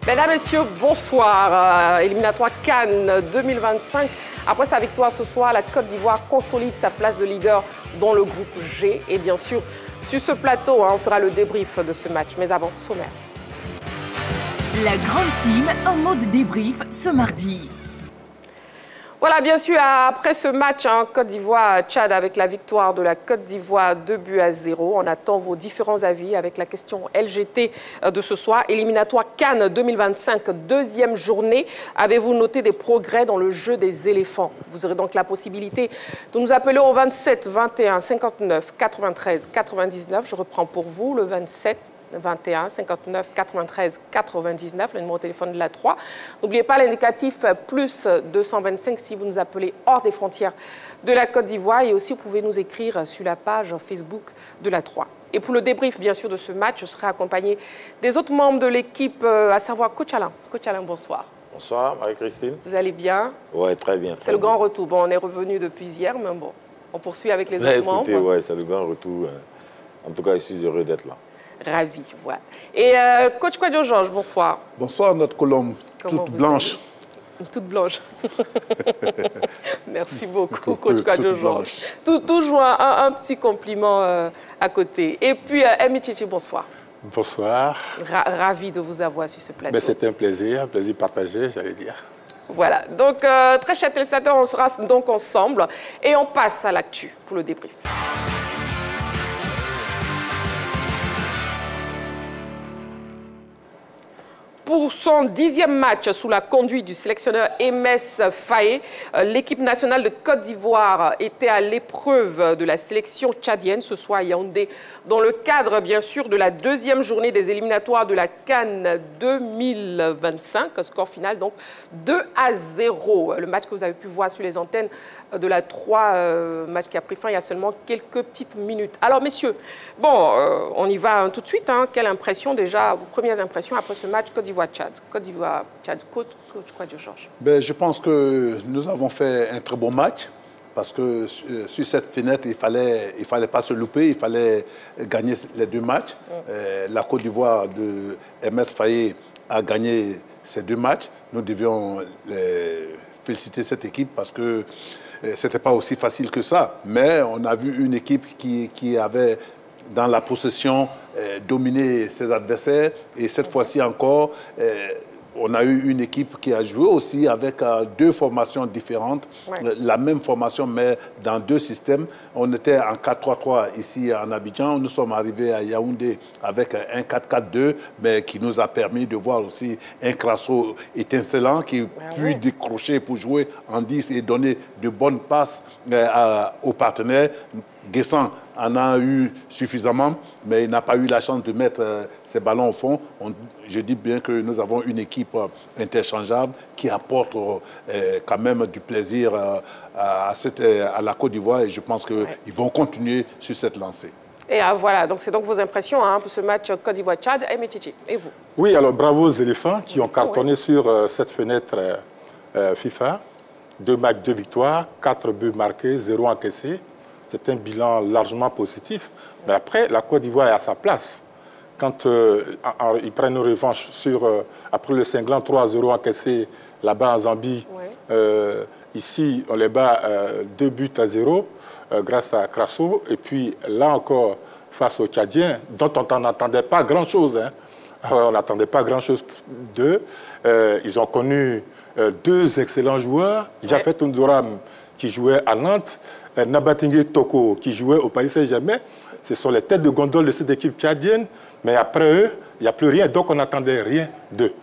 Mesdames, Messieurs, bonsoir. Éliminatoire Cannes 2025. Après sa victoire ce soir, la Côte d'Ivoire consolide sa place de leader dans le groupe G. Et bien sûr, sur ce plateau, on fera le débrief de ce match. Mais avant, sommaire. La grande team en mode débrief ce mardi. Voilà, bien sûr, après ce match en Côte d'Ivoire-Tchad avec la victoire de la Côte d'Ivoire 2-0, on attend vos différents avis avec la question LGT de ce soir. Éliminatoire Cannes 2025, deuxième journée. Avez-vous noté des progrès dans le jeu des éléphants? Vous aurez donc la possibilité de nous appeler au 27 21 59 93 99. Je reprends pour vous le 27 21 59 93 99, le numéro de téléphone de la 3. N'oubliez pas l'indicatif plus 225 si vous nous appelez hors des frontières de la Côte d'Ivoire. Et aussi, vous pouvez nous écrire sur la page Facebook de la 3. Et pour le débrief, bien sûr, de ce match, je serai accompagné des autres membres de l'équipe, à savoir Coach Alain. Coach Alain, bonsoir. Bonsoir, Marie-Christine. Vous allez bien? Oui, très bien. C'est le grand retour. Bon, on est revenu depuis hier, mais bon, on poursuit avec les autres membres. Oui, c'est le grand retour. En tout cas, je suis heureux d'être là. Ravi, voilà. Et Coach Kwadjo Georges, bonsoir. Bonsoir, notre colombe, toute blanche. Toute blanche. Merci beaucoup, Coach Kwadjo Georges. Toujours un petit compliment à côté. Et puis, Emi Tchichi, bonsoir. Bonsoir. Ravi de vous avoir sur ce plateau. C'est un plaisir partagé, j'allais dire. Voilà, donc très chers téléspectateurs, on sera donc ensemble et on passe à l'actu pour le débrief. Pour son 10e match sous la conduite du sélectionneur MS Faye, l'équipe nationale de Côte d'Ivoire était à l'épreuve de la sélection tchadienne ce soir à Yaoundé, dans le cadre bien sûr de la deuxième journée des éliminatoires de la Cannes 2025. Score final donc 2-0. Le match que vous avez pu voir sur les antennes de la 3, match qui a pris fin il y a seulement quelques petites minutes. Alors messieurs, bon, on y va tout de suite. Quelle impression déjà, vos premières impressions après ce match Côte d'Ivoire-Tchad? Côte d'Ivoire-Tchad, Coach Kwadjo Georges. Je pense que nous avons fait un très bon match parce que sur cette fenêtre, il fallait pas se louper, il fallait gagner les deux matchs. La Côte d'Ivoire de MS Faye a gagné ces deux matchs. Nous devions féliciter cette équipe parce que ce n'était pas aussi facile que ça. Mais on a vu une équipe qui avait, dans la possession, dominé ses adversaires. Et cette fois-ci encore, on a eu une équipe qui a joué aussi avec deux formations différentes. Ouais. La même formation, mais dans deux systèmes. On était en 4-3-3 ici en Abidjan. Nous sommes arrivés à Yaoundé avec un 4-4-2, mais qui nous a permis de voir aussi un Crasso étincelant qui pu décrocher pour jouer en 10 et donner de bonnes passes aux partenaires. Guessant en a eu suffisamment, mais il n'a pas eu la chance de mettre ses ballons au fond. Je dis bien que nous avons une équipe interchangeable qui apporte quand même du plaisir à la Côte d'Ivoire et je pense qu'ils vont continuer sur cette lancée. Et voilà, donc c'est donc vos impressions pour ce match Côte d'Ivoire-Tchad. Emi Tchichi, et vous? Oui, alors bravo aux éléphants qui ont cartonné sur cette fenêtre FIFA. 2 matchs, 2 victoires, 4 buts marqués, 0 encaissé. C'est un bilan largement positif. Mais après, la Côte d'Ivoire est à sa place. Quand ils prennent une revanche après le cinglant 3-0 encaissé là-bas en Zambie, ici, on les bat 2-0 grâce à Crasso. Et puis là encore, face aux Tchadiens, dont on n'attendait pas grand-chose. On n'attendait pas grand-chose d'eux. Ils ont connu 2 excellents joueurs. Jafet Ndoram, qui jouait à Nantes, Nabatingue Toko, qui jouait au Paris Saint-Germain. Ce sont les têtes de gondole de cette équipe tchadienne, mais après eux, il n'y a plus rien, donc on n'attendait rien d'eux.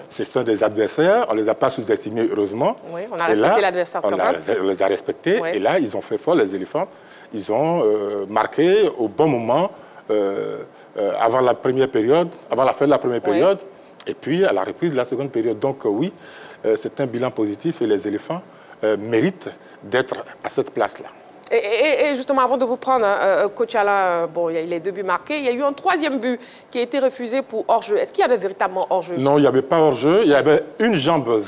Ce sont des adversaires, on ne les a pas sous-estimés, heureusement. Oui, on a respecté l'adversaire quand même. On les a respectés, et là, ils ont fait fort, les éléphants. Ils ont marqué au bon moment, avant la première période, avant la fin de la première période, et puis à la reprise de la seconde période. Donc oui, c'est un bilan positif, et les éléphants méritent d'être à cette place-là. Et justement, avant de vous prendre, Coach Alain, bon, il y a eu les 2 buts marqués. Il y a eu un 3e but qui a été refusé pour hors-jeu. Est-ce qu'il y avait véritablement hors-jeu? Non, il n'y avait pas hors-jeu. Il y avait une jambe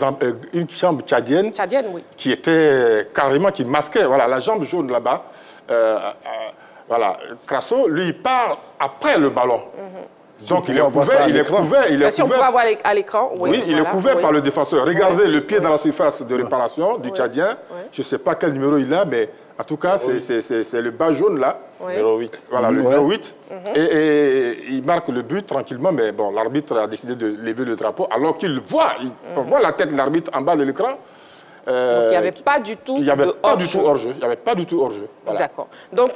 tchadienne, oui, qui était carrément, qui masquait. Voilà, la jambe jaune là-bas. Voilà, Crasso, lui, il part après le ballon. Donc il est couvert, il est couvert. Si on peut voir à l'écran, oui. Oui, il est couvert par le défenseur. Regardez le pied dans la surface de réparation du Tchadien. Je ne sais pas quel numéro il a, mais en tout cas, c'est le bas jaune là. Numéro 8. Voilà, le numéro 8. Et il marque le but tranquillement, mais bon, l'arbitre a décidé de lever le drapeau, alors qu'il voit, on voit la tête de l'arbitre en bas de l'écran. Donc il n'y avait pas du tout de hors-jeu. Il n'y avait pas du tout hors-jeu. Voilà. D'accord. Donc,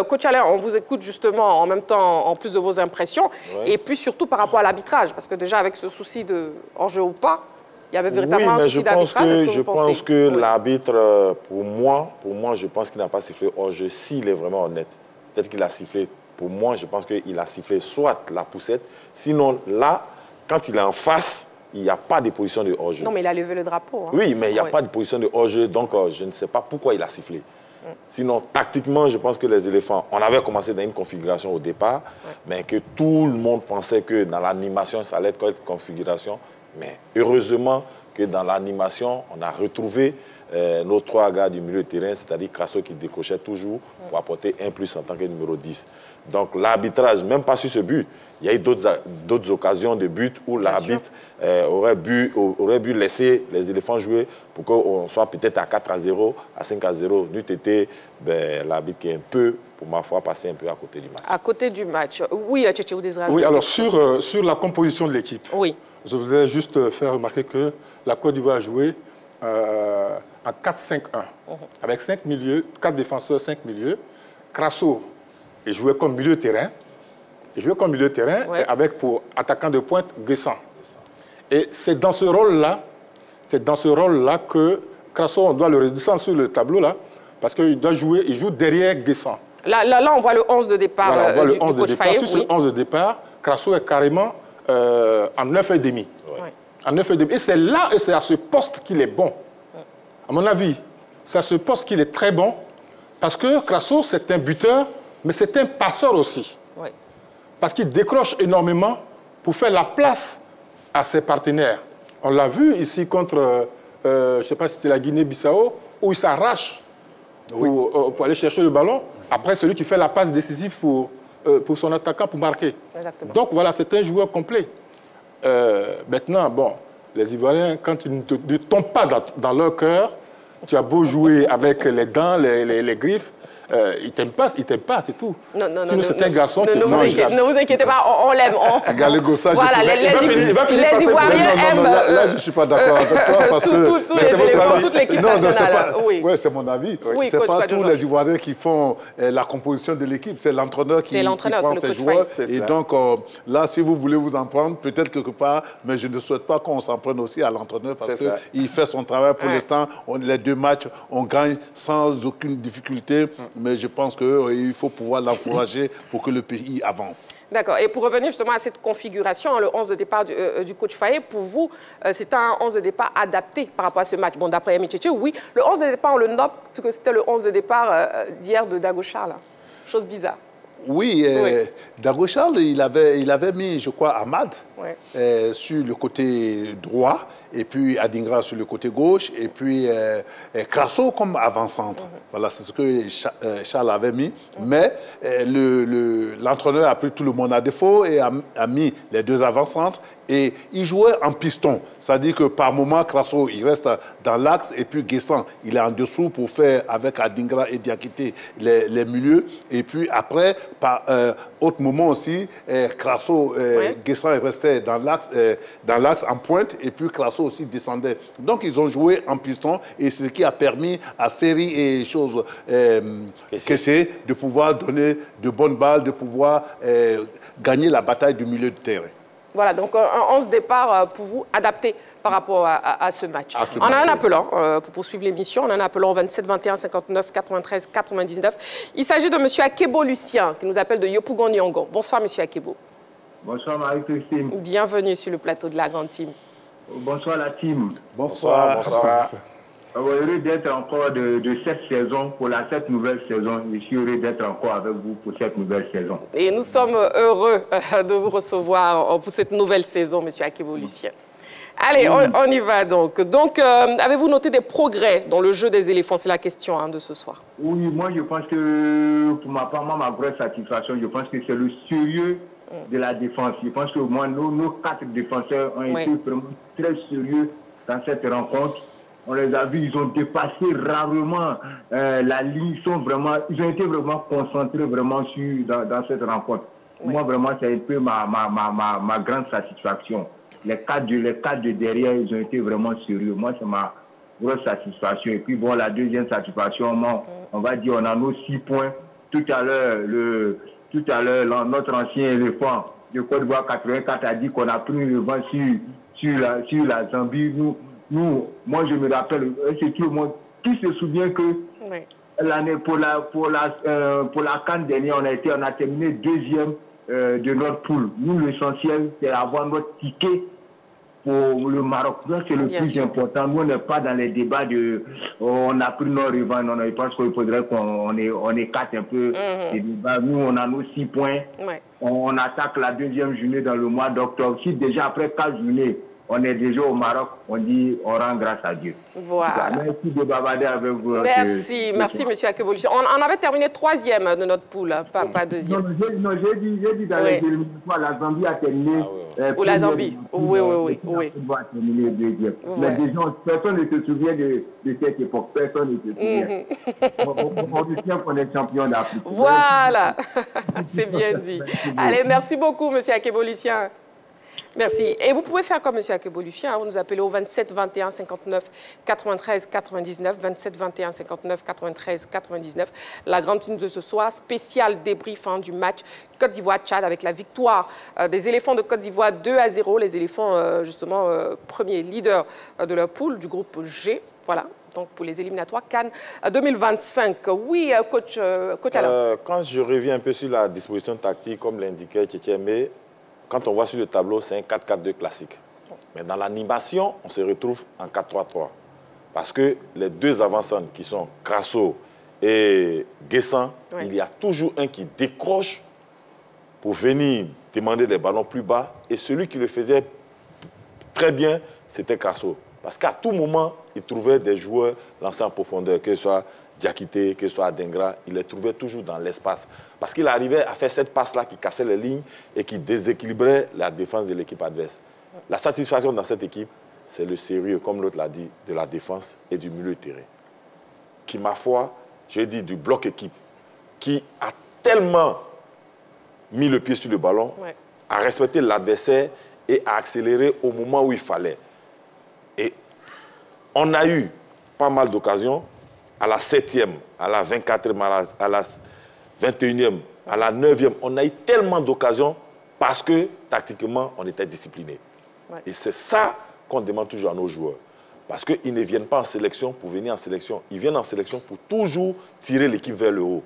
coach Alain, on vous écoute justement en même temps, en plus de vos impressions, et puis surtout par rapport à l'arbitrage, parce que déjà avec ce souci de hors-jeu ou pas, il y avait véritablement un souci d'arbitrage. Je pense que l'arbitre, pour moi, je pense qu'il n'a pas sifflé hors-jeu s'il est vraiment honnête. Peut-être qu'il a sifflé, pour moi, je pense qu'il a sifflé soit la poussette, sinon là, quand il est en face, il n'y a pas de position de hors-jeu. Non, mais il a levé le drapeau. Hein. Oui, mais il n'y a pas de position de hors-jeu, donc je ne sais pas pourquoi il a sifflé. Sinon, tactiquement, je pense que les éléphants, on avait commencé dans une configuration au départ, mais que tout le monde pensait que dans l'animation, ça allait être cette configuration. Mais heureusement que dans l'animation, on a retrouvé nos 3 gars du milieu de terrain, c'est-à-dire Crasso qui décochait toujours pour apporter un plus en tant que numéro 10. Donc l'arbitrage, même pas sur ce but, il y a eu d'autres occasions de but où l'arbitre aurait pu laisser les éléphants jouer pour qu'on soit peut-être à 4-0, à 5-0. N'eût été l'arbitre qui est un peu, pour ma foi, passé un peu à côté du match. À côté du match. Oui, Tchétché, vous désirez. Oui, alors sur la composition de l'équipe, je voudrais juste faire remarquer que la Côte d'Ivoire a joué en 4-5-1, avec 5 milieux, 4 défenseurs, 5 milieux. Crasso, il jouait comme milieu de terrain. Avec pour attaquant de pointe Guessant. Et c'est dans ce rôle-là que Crasso, on doit le redescendre sur le tableau là, parce qu'il joue derrière Guessant. Là, on voit le 11 de départ du coach Faye. Sur ce 11 de départ, Crasso est carrément en 9,5. En 9,5. Et c'est là, et c'est à ce poste qu'il est bon. À mon avis, c'est à ce poste qu'il est très bon, parce que Crasso, c'est un buteur, mais c'est un passeur aussi. Parce qu'il décroche énormément pour faire la place à ses partenaires. On l'a vu ici contre, je ne sais pas si c'était la Guinée-Bissau, où il s'arrache pour aller chercher le ballon. Après, celui qui fait la passe décisive pour son attaquant pour marquer. Exactement. Donc voilà, c'est un joueur complet. Maintenant, bon, les Ivoiriens, quand ils ne tombent pas dans leur cœur, tu as beau jouer avec les dents, les griffes, il t'aime pas, c'est tout. Sinon, c'est un garçon qui... Ne vous inquiétez pas, on l'aime. Voilà, les Ivoiriens aiment... Là, je ne suis pas d'accord avec toi parce que... toute l'équipe nationale. Oui, c'est mon avis. Ce n'est pas tous les Ivoiriens qui font la composition de l'équipe. C'est l'entraîneur qui prend ses joueurs. Et donc, là, si vous voulez vous en prendre, peut-être quelque part, mais je ne souhaite pas qu'on s'en prenne aussi à l'entraîneur parce qu'il fait son travail pour l'instant. Les 2 matchs, on gagne sans aucune difficulté. Mais je pense qu'il faut pouvoir l'encourager pour que le pays avance. D'accord. Et pour revenir justement à cette configuration, le 11 de départ du coach Faye, pour vous, c'est un 11 de départ adapté par rapport à ce match. Bon, d'après Tchétché, oui. Le 11 de départ, on le note que c'était le 11 de départ d'hier de Dago Charles. Chose bizarre. Oui, Dago Charles, il avait mis, je crois, Ahmad sur le côté droit, et puis Adingra sur le côté gauche, et puis Crasso comme avant-centre. Voilà, c'est ce que Charles avait mis. Mais l'entraîneur a pris tout le monde à défaut et a mis les 2 avant-centres. Et il jouait en piston. C'est-à-dire que par moment, Crasso, il reste dans l'axe, et puis Guessant, il est en dessous pour faire avec Adingra et Diakité les milieux. Et puis après, par autre moment aussi, Crasso, Guessant restait dans l'axe en pointe, et puis Crasso aussi descendait. Donc ils ont joué en piston, et c'est ce qui a permis à Seri et Kessé de pouvoir donner de bonnes balles, de pouvoir gagner la bataille du milieu de terrain. Voilà, donc un 11 départ pour vous adapté par rapport à ce match. On a un appelant pour poursuivre l'émission. On a un appelant au 27 21 59 93 99. Il s'agit de M. Akebo Lucien qui nous appelle de Yopougon Nyongo. Bonsoir M. Akebo. Bonsoir Marie-Christine. Bienvenue sur le plateau de la grande team. Bonsoir la team. Bonsoir. Heureux d'être encore de cette saison, pour cette nouvelle saison. Je suis heureux d'être encore avec vous pour cette nouvelle saison. Et nous sommes heureux de vous recevoir pour cette nouvelle saison, M. Akebo Lucien. Allez, on y va donc. Donc, avez-vous noté des progrès dans le jeu des éléphants? C'est la question de ce soir. Oui, moi je pense que, pour ma part, ma grosse satisfaction, je pense que c'est le sérieux de la défense. Je pense que moi, nos 4 défenseurs ont été vraiment très sérieux dans cette rencontre. On les a vus, ils ont dépassé rarement la ligne. Ils ont été vraiment concentrés vraiment dans cette rencontre. Moi, vraiment, c'est un peu ma grande satisfaction. Les 4 de derrière, ils ont été vraiment sérieux. Moi, c'est ma grosse satisfaction. Et puis, bon, la deuxième satisfaction, on va dire, on a nos 6 points. Tout à l'heure, notre ancien éléphant de Côte d'Ivoire 84 a dit qu'on a pris une revanche sur la Zambie. Nous, moi, je me rappelle, c'est tout le monde qui se souvient que l'année pour la CAN dernière, on a terminé 2e de notre poule. Nous, l'essentiel, c'est avoir notre ticket pour le Maroc. C'est le plus important. Nous, on n'est pas dans les débats de on a pris nos revanches. Non, je pense qu'il faudrait qu'on écarte un peu les débats. Nous, on a nos 6 points. On attaque la 2e journée dans le mois d'octobre. Si déjà après 4 journées, on est déjà au Maroc, on dit on rend grâce à Dieu. Voilà. Merci de bavarder avec vous. Merci, merci M. Akebolution. On avait terminé 3e de notre poule, pas 2e. Non, j'ai dit dans les éliminatoires, la Zambie a terminé. Ou la Zambie, oui. A terminé 2e. Mais déjà, personne ne se souvient de cette époque. Personne ne se souvient. On retient qu'on est champion d'Afrique. Voilà, c'est bien dit. Allez, merci beaucoup M. Akebolution. Merci. Et vous pouvez faire comme M. Akebolution, vous nous appelez au 27 21 59 93 99, 27 21 59 93 99. La grande team de ce soir, spécial débrief du match Côte d'Ivoire-Tchad avec la victoire des éléphants de Côte d'Ivoire 2-0. Les éléphants, justement, premiers leaders de leur poule du groupe G. Voilà. Donc pour les éliminatoires Cannes 2025. Oui, coach Alain. Quand je reviens un peu sur la disposition tactique, comme l'indiquait Tchétchémé, quand on voit sur le tableau, c'est un 4-4-2 classique. Mais dans l'animation, on se retrouve en 4-3-3. Parce que les 2 avançants qui sont Crasso et Guessan, il y a toujours un qui décroche pour venir demander des ballons plus bas. Et celui qui le faisait très bien, c'était Crasso. Parce qu'à tout moment, il trouvait des joueurs lancés en profondeur, que ce soit Diakité, que ce soit Adengra, il les trouvait toujours dans l'espace. Parce qu'il arrivait à faire cette passe-là qui cassait les lignes et qui déséquilibrait la défense de l'équipe adverse. La satisfaction dans cette équipe, c'est le sérieux, comme l'autre l'a dit, de la défense et du milieu de terrain. Qui, ma foi, je dis du bloc équipe, qui a tellement mis le pied sur le ballon, a respecté l'adversaire et a accéléré au moment où il fallait. Et on a eu pas mal d'occasions. À la 7e, à la 24e, à la 21e, à la 9e, on a eu tellement d'occasions parce que, tactiquement, on était disciplinés. Et c'est ça qu'on demande toujours à nos joueurs. Parce qu'ils ne viennent pas en sélection pour venir en sélection. Ils viennent en sélection pour toujours tirer l'équipe vers le haut.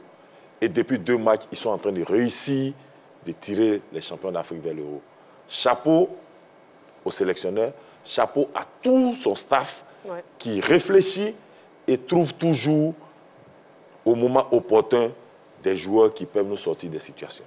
Et depuis 2 matchs, ils sont en train de réussir de tirer les champions d'Afrique vers le haut. Chapeau aux sélectionneurs, chapeau à tout son staff qui réfléchit et trouve toujours, au moment opportun, des joueurs qui peuvent nous sortir des situations.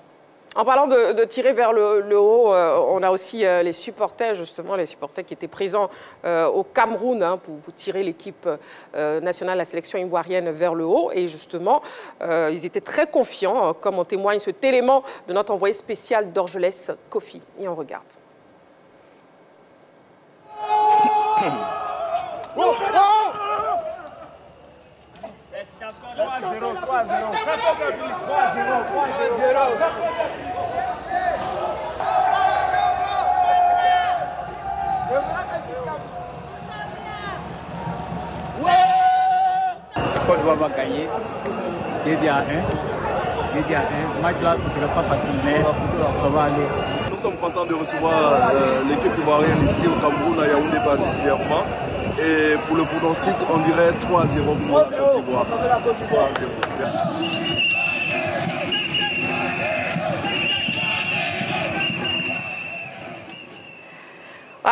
En parlant de tirer vers le haut, on a aussi les supporters, justement, les supporters qui étaient présents au Cameroun pour tirer l'équipe nationale, la sélection ivoirienne, vers le haut. Et justement, ils étaient très confiants, comme en témoigne cet élément de notre envoyé spécial d'Orgelès, Kofi. Et on regarde. Côte d'Ivoire va gagner 2-1. Match là, ce ne sera pas facile, mais ça va aller. Nous sommes contents de recevoir l'équipe ivoirienne ici au Cameroun, à Yaoundé particulièrement. Et pour le pronostic, on dirait 3-0 pour la Côte d'Ivoire.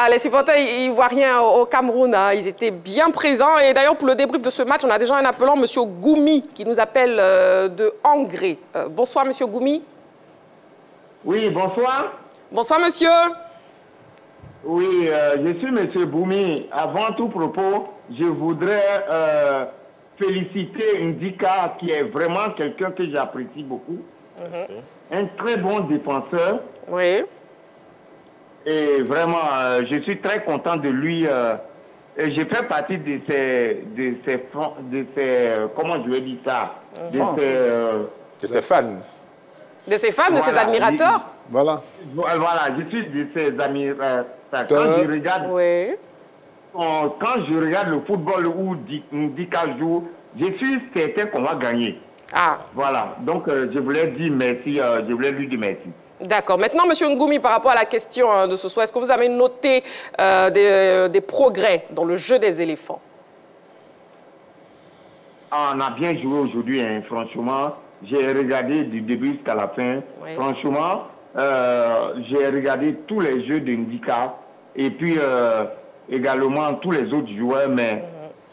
Les supporters ivoiriens au Cameroun, ils étaient bien présents. Et d'ailleurs, pour le débrief de ce match, on a déjà un appelant, M. Goumi, qui nous appelle de Angré. Bonsoir, M. Goumi. Oui, bonsoir. Bonsoir, monsieur. Oui, je suis M. Goumi. Avant tout propos, je voudrais féliciter Ndika, qui est vraiment quelqu'un que j'apprécie beaucoup. un très bon défenseur. Oui. Et vraiment, je suis très content de lui. Et je fais partie de ces comment je vais dire ça, de ses fans. De ses fans, de ses admirateurs. Voilà. Voilà, je suis de ses admirateurs. Quand je regarde, quand je regarde le football où Ndika joue, je suis certain qu'on va gagner. Ah. Voilà, donc je voulais dire merci, je voulais lui dire merci. D'accord. Maintenant, M. Ngoumi, par rapport à la question de ce soir, est-ce que vous avez noté des progrès dans le jeu des éléphants? On a bien joué aujourd'hui, hein, franchement. J'ai regardé du début jusqu'à la fin. Oui. Franchement, j'ai regardé tous les jeux de Ndika et puis également tous les autres joueurs, mais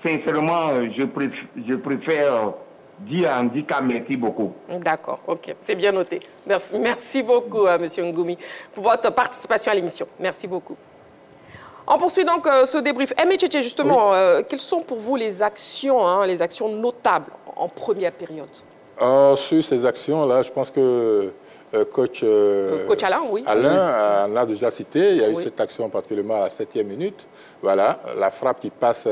sincèrement, je préfère dire à Ndika merci beaucoup. D'accord, ok, c'est bien noté. Merci beaucoup, M. Ngoumi, pour votre participation à l'émission. Merci beaucoup. On poursuit donc ce débrief. Tchétché, justement, quelles sont pour vous les actions notables en première période? Sur ces actions-là, je pense que coach Alain, oui. Alain en a déjà cité. Il y a eu cette action particulièrement à la 7e minute. Voilà, la frappe qui passe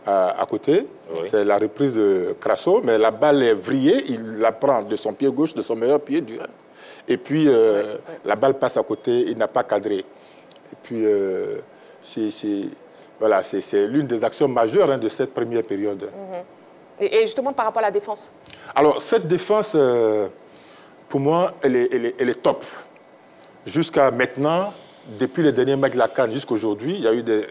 à côté. Oui. C'est la reprise de Crasso, mais la balle est vrillée. Il la prend de son pied gauche, de son meilleur pied du reste. Et puis, la balle passe à côté. Il n'a pas cadré. Et puis, voilà, c'est l'une des actions majeures de cette première période. Et justement, par rapport à la défense? Alors, cette défense, pour moi, elle est top. Jusqu'à maintenant, depuis les derniers matchs de la CAN jusqu'à aujourd'hui, il y a eu des...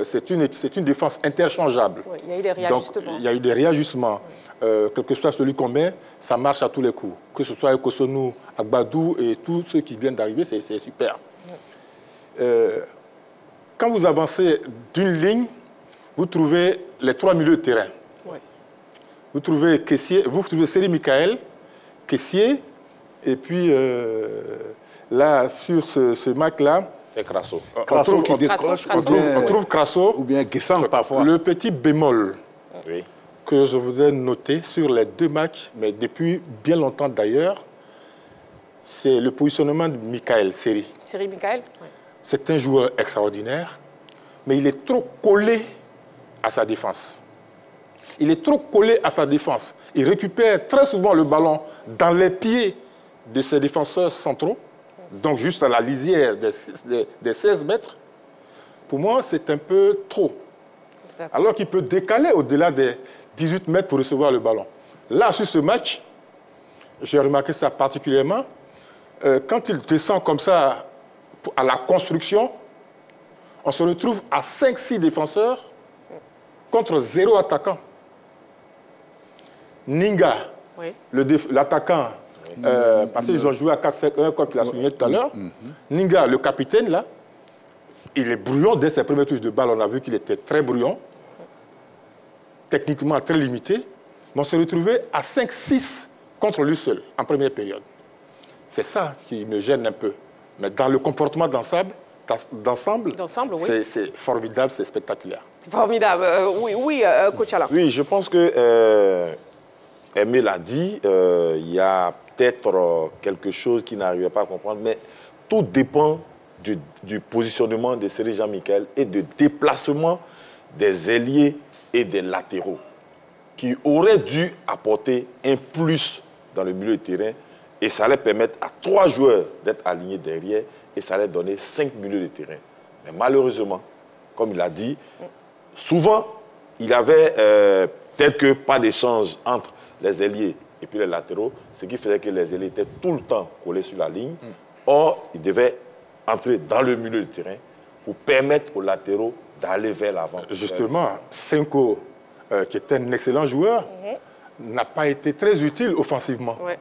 c'est une défense interchangeable. Oui, il y a eu des réajustements. Donc, il y a eu des réajustements. Quel que soit celui qu'on met, ça marche à tous les coups. Que ce soit Ekosonou, Agbadou et tous ceux qui viennent d'arriver, c'est super. Quand vous avancez d'une ligne, vous trouvez les 3 milieux de terrain. Oui. Vous trouvez Kessié, vous trouvez Seri Michael, Kessié, et puis là, sur ce match-là, c'est Crasso. On trouve Crasso. Ou bien Guessant parfois. Le petit bémol que je voudrais noter sur les 2 matchs, mais depuis bien longtemps d'ailleurs, c'est le positionnement de Michael Seri. Seri Michael, oui. C'est un joueur extraordinaire, mais il est trop collé à sa défense. Il est trop collé à sa défense. Il récupère très souvent le ballon dans les pieds de ses défenseurs centraux, donc juste à la lisière des 16 mètres. Pour moi, c'est un peu trop. Alors qu'il peut décaler au-delà des 18 mètres pour recevoir le ballon. Là, sur ce match, j'ai remarqué ça particulièrement. Quand il descend comme ça à la construction, on se retrouve à 5-6 défenseurs contre 0 attaquant. Ninga, l'attaquant, parce qu'ils ont joué à 4-5-1, comme tu l'as souligné tout à l'heure. Ninga, le capitaine, là, il est brouillon dès ses premières touches de balle. On a vu qu'il était très brouillon, techniquement très limité. Mais on se retrouvait à 5-6 contre lui seul, en première période. C'est ça qui me gêne un peu. Mais dans le comportement d'ensemble, c'est formidable, c'est spectaculaire. C'est formidable. Oui, coach Alain. Oui, je pense que Aimé l'a dit, il y a peut-être quelque chose qu'il n'arrivait pas à comprendre, mais tout dépend du positionnement de Seri Jean-Michel et du déplacement des ailiers et des latéraux qui auraient dû apporter un plus dans le milieu de terrain. Et ça allait permettre à 3 joueurs d'être alignés derrière et ça allait donner 5 milieux de terrain. Mais malheureusement, comme il a dit, souvent, il y avait peut-être que pas d'échange entre les ailiers et puis les latéraux, ce qui faisait que les ailiers étaient tout le temps collés sur la ligne. Or, ils devaient entrer dans le milieu de terrain pour permettre aux latéraux d'aller vers l'avant. Justement, Senko, qui est un excellent joueur, n'a pas été très utile offensivement. Ouais.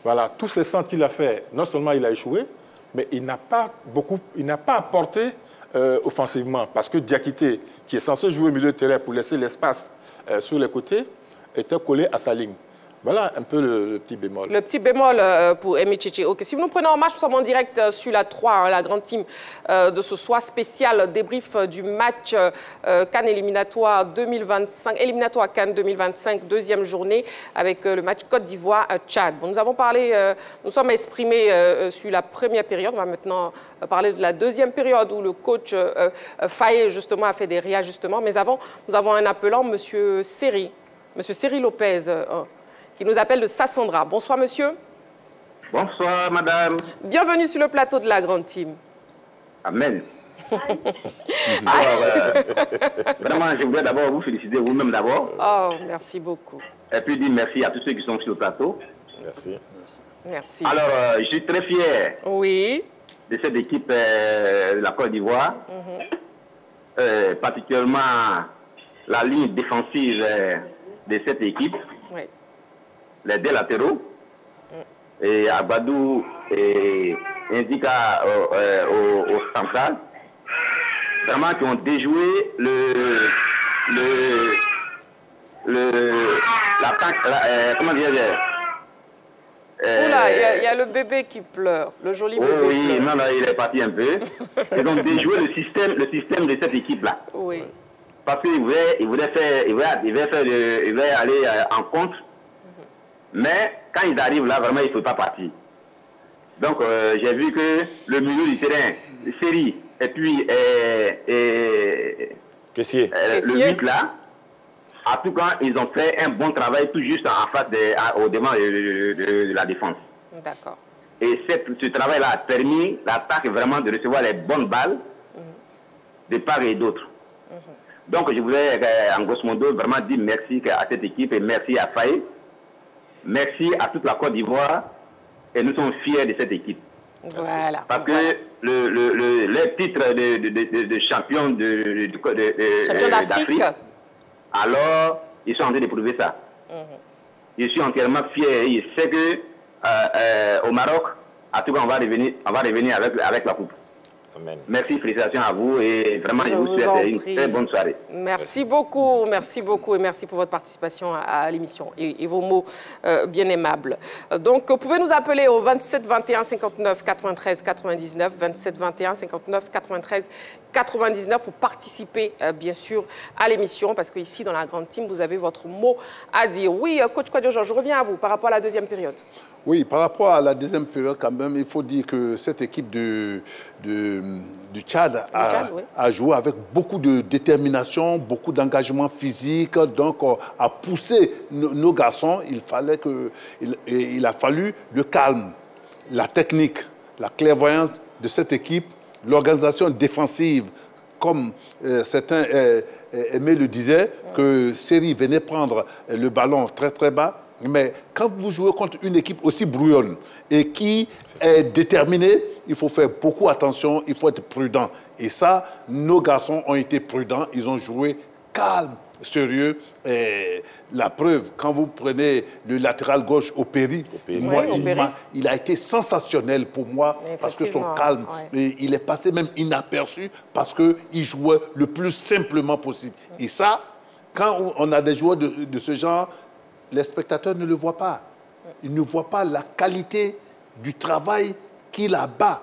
Voilà, tous ces centres qu'il a fait, non seulement il a échoué, mais il n'a pas apporté offensivement. Parce que Diakité, qui est censé jouer au milieu de terrain pour laisser l'espace sur les côtés, était collé à sa ligne. Voilà un peu le petit bémol. Le petit bémol pour Aimé Tchétché. Ok, si vous nous prenez en marche, nous sommes en direct sur la 3, hein, la grande team de ce soir, spécial débrief du match Cannes éliminatoire 2025, éliminatoire Cannes 2025, deuxième journée avec le match Côte d'Ivoire-Tchad. Bon, nous avons parlé, nous sommes exprimés sur la première période. On va maintenant parler de la deuxième période où le coach Faye justement a fait des réajustements. Mais avant, nous avons un appelant, Monsieur Seri Lopez. Qui nous appelle de Sassandra. Bonsoir, monsieur. Bonsoir, madame. Bienvenue sur le plateau de la grande team. Amen. Alors, vraiment, je voudrais d'abord vous féliciter vous-même d'abord. Oh, merci beaucoup. Et puis dire merci à tous ceux qui sont sur le plateau. Merci. Merci. Alors, je suis très fier de cette équipe de la Côte d'Ivoire. Particulièrement la ligne défensive de cette équipe. Oui. Les deux latéraux, et Agbadou et Indika au central, vraiment qui ont déjoué l'attaque, comment dire, oula, il y a le bébé qui pleure, le joli bébé. Oui, non, il est parti un peu. Ils ont déjoué le système de cette équipe-là. Oui. Parce qu'il voulait aller en contre. Mais quand ils arrivent là, vraiment, il ne faut pas partir. Donc, j'ai vu que le milieu du terrain, Série, et puis le 8 là, en tout cas, ils ont fait un bon travail tout juste en face au devant de la défense. D'accord. Et ce travail-là a permis l'attaque vraiment de recevoir les bonnes balles de part et d'autre. Donc, je voulais, en grosso modo, vraiment dire merci à cette équipe et merci à Faye. Merci à toute la Côte d'Ivoire et nous sommes fiers de cette équipe. Voilà. Parce que le titre de champion d'Afrique, alors ils sont en train de prouver ça. Je suis entièrement fier et je sais que au Maroc, en tout cas, on va revenir avec la coupe. Amen. Merci, félicitations à vous et vraiment je vous souhaite une très bonne soirée. Merci beaucoup et merci pour votre participation à l'émission et vos mots bien aimables. Donc, vous pouvez nous appeler au 27 21 59 93 99, 27 21 59 93 99 pour participer bien sûr à l'émission parce qu'ici dans la grande team, vous avez votre mot à dire. Oui, coach Kouadio, je reviens à vous par rapport à la deuxième période. Oui, par rapport à la deuxième période, quand même, il faut dire que cette équipe du Tchad a joué avec beaucoup de détermination, beaucoup d'engagement physique, donc a poussé nos garçons. Il a fallu le calme, la technique, la clairvoyance de cette équipe, l'organisation défensive, comme certains Aimé le disaient, que Série venait prendre le ballon très très bas. Mais quand vous jouez contre une équipe aussi brouillonne et qui est déterminée, il faut faire beaucoup attention, il faut être prudent. Et ça, nos garçons ont été prudents, ils ont joué calme, sérieux. Et la preuve, quand vous prenez le latéral gauche Opéry, il a été sensationnel pour moi parce que son calme, il est passé même inaperçu parce qu'il jouait le plus simplement possible. Et ça, quand on a des joueurs de ce genre, les spectateurs ne le voient pas. Ils ne voient pas la qualité du travail qu'il a bas.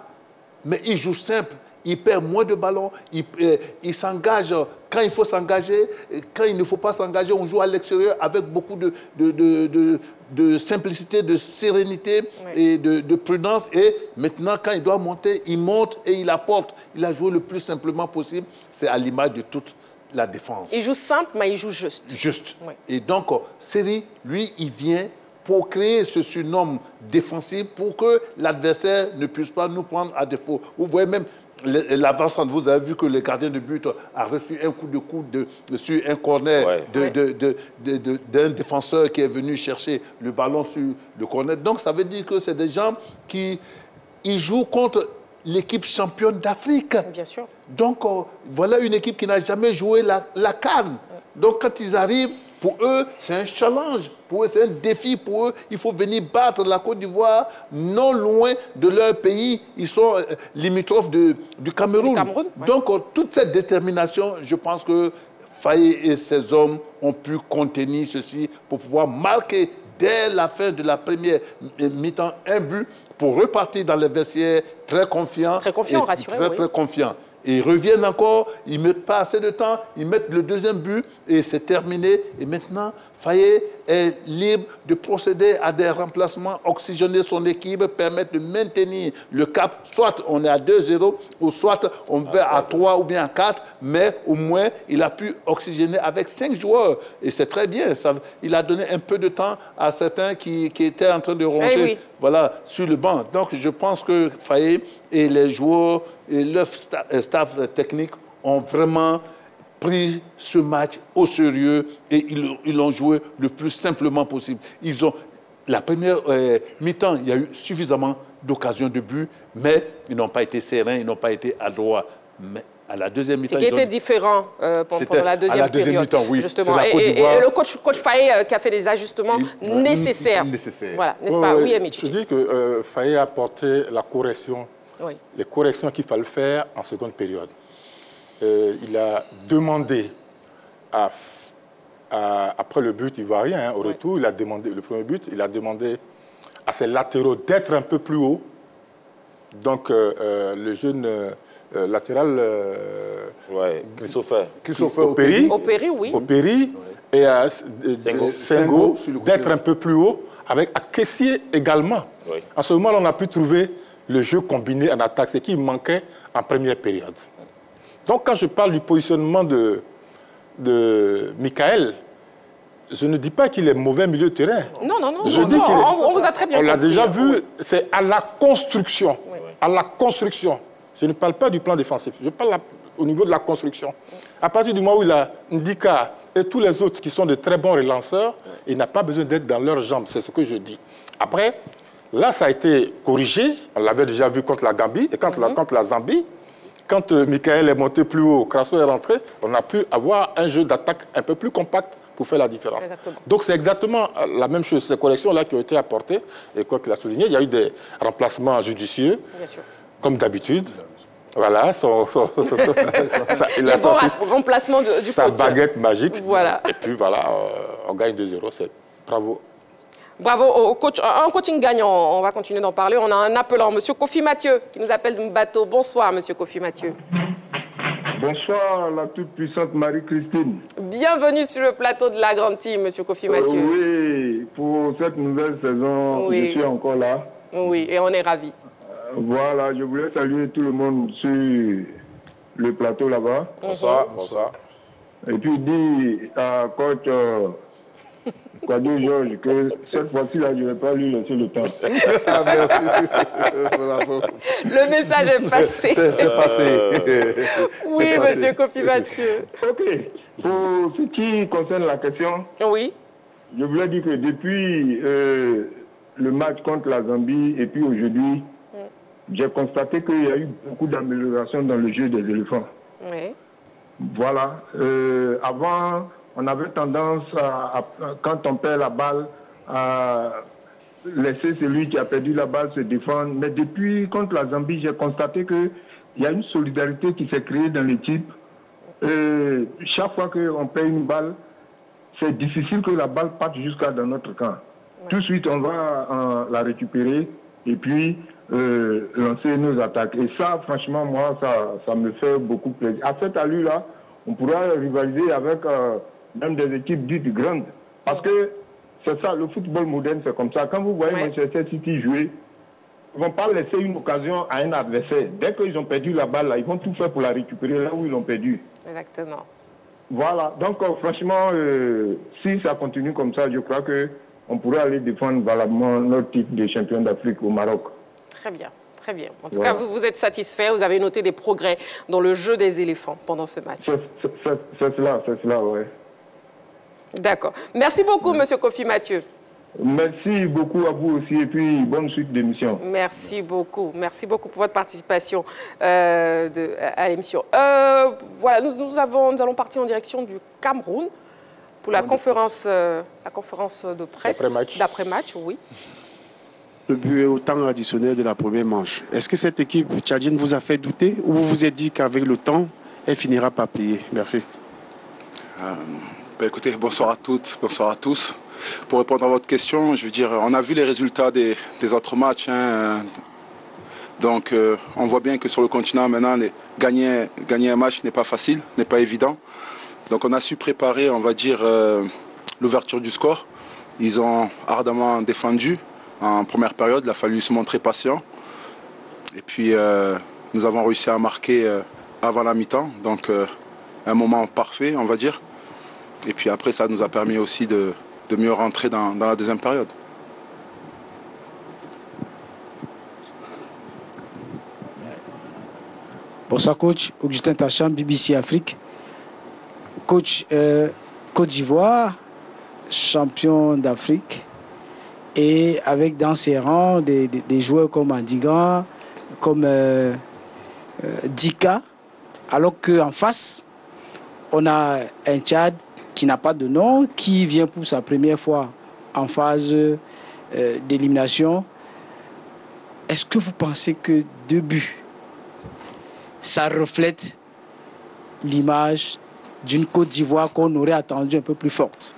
Mais il joue simple, il perd moins de ballons, il s'engage quand il faut s'engager. Quand il ne faut pas s'engager, on joue à l'extérieur avec beaucoup de simplicité, de sérénité et de prudence. Et maintenant, quand il doit monter, il monte et il apporte. Il a joué le plus simplement possible. C'est à l'image de toute la défense. Il joue simple, mais il joue juste. Juste. Oui. Et donc, Série, lui, il vient pour créer ce surnom défensif pour que l'adversaire ne puisse pas nous prendre à défaut. Vous voyez même l'avant-centre, vous avez vu que le gardien de but a reçu un coup de coude sur un corner d'un défenseur qui est venu chercher le ballon sur le corner. Donc, ça veut dire que c'est des gens qui jouent contre l'équipe championne d'Afrique. Bien sûr. Donc, voilà une équipe qui n'a jamais joué la CAN. Donc, quand ils arrivent, pour eux, c'est un challenge. Pour eux, c'est un défi. Pour eux, il faut venir battre la Côte d'Ivoire non loin de leur pays. Ils sont limitrophes du Cameroun. Donc, toute cette détermination, je pense que Faye et ses hommes ont pu contenir ceci pour pouvoir marquer dès la fin de la première mi-temps, un but pour repartir dans les vestiaires très confiants. Très confiants, rassurés, oui. Très confiants. Et ils reviennent encore, ils ne mettent pas assez de temps, ils mettent le deuxième but et c'est terminé. Et maintenant, Faye est libre de procéder à des remplacements, oxygéner son équipe, permettre de maintenir le cap. Soit on est à 2-0, ou soit on va à 3 ou bien à 4, mais au moins il a pu oxygéner avec 5 joueurs. Et c'est très bien. Il a donné un peu de temps à certains qui étaient en train de ronger sur le banc. Donc je pense que Faye et les joueurs et leur staff technique ont vraiment pris ce match au sérieux et ils l'ont joué le plus simplement possible. La première mi-temps, il y a eu suffisamment d'occasions de but, mais ils n'ont pas été sereins, ils n'ont pas été adroits. Mais à la deuxième mi-temps... Ce qui était différent pendant la deuxième période. Mi-temps, oui. Justement. Et le coach Faye qui a fait des ajustements nécessaires. Voilà, n'est-ce pas? Oui, Amici. Je dis que Faye a apporté la correction, les corrections qu'il fallait faire en seconde période. Il a demandé, après le but ivoirien, au retour, il a demandé, le premier but, il a demandé à ses latéraux d'être un peu plus haut. Donc, le jeune latéral... Christopher Opéry et Sengo d'être un peu plus haut, avec Kessié également. Oui. En ce moment, on a pu trouver le jeu combiné en attaque, ce qui manquait en première période. Donc, quand je parle du positionnement de Michael, je ne dis pas qu'il est mauvais milieu de terrain. Non. On vous a très bien compris. On l'a déjà vu, oui. C'est à la construction. Oui. À la construction. Je ne parle pas du plan défensif, je parle au niveau de la construction. À partir du moment où il a Ndika et tous les autres qui sont de très bons relanceurs, il n'a pas besoin d'être dans leurs jambes, c'est ce que je dis. Après, là, ça a été corrigé. On l'avait déjà vu contre la Gambie et contre la Zambie. Quand Michael est monté plus haut, Crasso est rentré, on a pu avoir un jeu d'attaque un peu plus compact pour faire la différence. Exactement. Donc c'est exactement la même chose, ces corrections-là qui ont été apportées. Et quoi qu'il a souligné, il y a eu des remplacements judicieux, comme d'habitude. Voilà, il a sorti remplacement du sa baguette magique. Voilà. Et puis voilà, on gagne 2-0, c'est bravo. Bravo au coach. Un coaching gagnant, on va continuer d'en parler. On a un appelant, M. Kofi Mathieu, qui nous appelle de Mbato. Bonsoir, M. Kofi Mathieu. Bonsoir, la toute-puissante Marie-Christine. Bienvenue sur le plateau de la Grande Team, M. Kofi Mathieu. Oui, pour cette nouvelle saison, je suis encore là. Oui, et on est ravis. Voilà, je voulais saluer tout le monde sur le plateau là-bas. Bonsoir, bonsoir. Et puis dire à coach... Quadro Georges, que cette fois-ci-là, je ne vais pas lui laisser le temps. Ah, merci. Le message est passé. C'est passé. Oui, M. Kofi Mathieu. OK. Pour ce qui concerne la question, je voulais dire que depuis le match contre la Zambie et puis aujourd'hui, j'ai constaté qu'il y a eu beaucoup d'améliorations dans le jeu des éléphants. Oui. Voilà. Avant... on avait tendance, quand on perd la balle, à laisser celui qui a perdu la balle se défendre. Mais depuis, contre la Zambie, j'ai constaté qu'il y a une solidarité qui s'est créée dans l'équipe. Chaque fois qu'on perd une balle, c'est difficile que la balle parte jusqu'à dans notre camp. Tout de suite, on va la récupérer et puis lancer nos attaques. Et ça, franchement, moi, ça me fait beaucoup plaisir. À cette allure-là, on pourra rivaliser avec... même des équipes dites grandes. Parce que c'est ça, le football moderne, c'est comme ça. Quand vous voyez Manchester City jouer, ils ne vont pas laisser une occasion à un adversaire. Dès qu'ils ont perdu la balle, là, ils vont tout faire pour la récupérer là où ils l'ont perdu. Exactement. Voilà. Donc, franchement, si ça continue comme ça, je crois qu'on pourrait aller défendre valablement notre titre de champion d'Afrique au Maroc. Très bien. Très bien. En tout cas, vous êtes satisfait. Vous avez noté des progrès dans le jeu des éléphants pendant ce match. C'est cela, oui. D'accord. Merci beaucoup, M. Kofi Mathieu. Merci beaucoup à vous aussi et puis bonne suite d'émission. Merci beaucoup. Merci beaucoup pour votre participation à l'émission. Voilà, nous allons partir en direction du Cameroun pour la conférence de presse d'après-match, oui. Le but est au temps additionnel de la première manche. Est-ce que cette équipe tchadienne vous a fait douter ou vous vous êtes dit qu'avec le temps, elle finira par plier? Merci. Écoutez, bonsoir à toutes, bonsoir à tous. Pour répondre à votre question, je veux dire, on a vu les résultats des autres matchs. Hein. Donc, on voit bien que sur le continent, maintenant, gagner un match n'est pas facile, n'est pas évident. Donc, on a su préparer, on va dire, l'ouverture du score. Ils ont ardemment défendu en première période. Il a fallu se montrer patient. Et puis, nous avons réussi à marquer avant la mi-temps. Donc, un moment parfait, on va dire. Et puis après, ça nous a permis aussi de mieux rentrer dans la deuxième période. Bonsoir coach, Augustin Tacham, BBC Afrique. Coach, Côte d'Ivoire, champion d'Afrique, et avec dans ses rangs des joueurs comme Andigan, comme Dika, alors qu'en face, on a un Tchad qui n'a pas de nom, qui vient pour sa première fois en phase d'élimination. Est-ce que vous pensez que 2 buts, ça reflète l'image d'une Côte d'Ivoire qu'on aurait attendue un peu plus forte?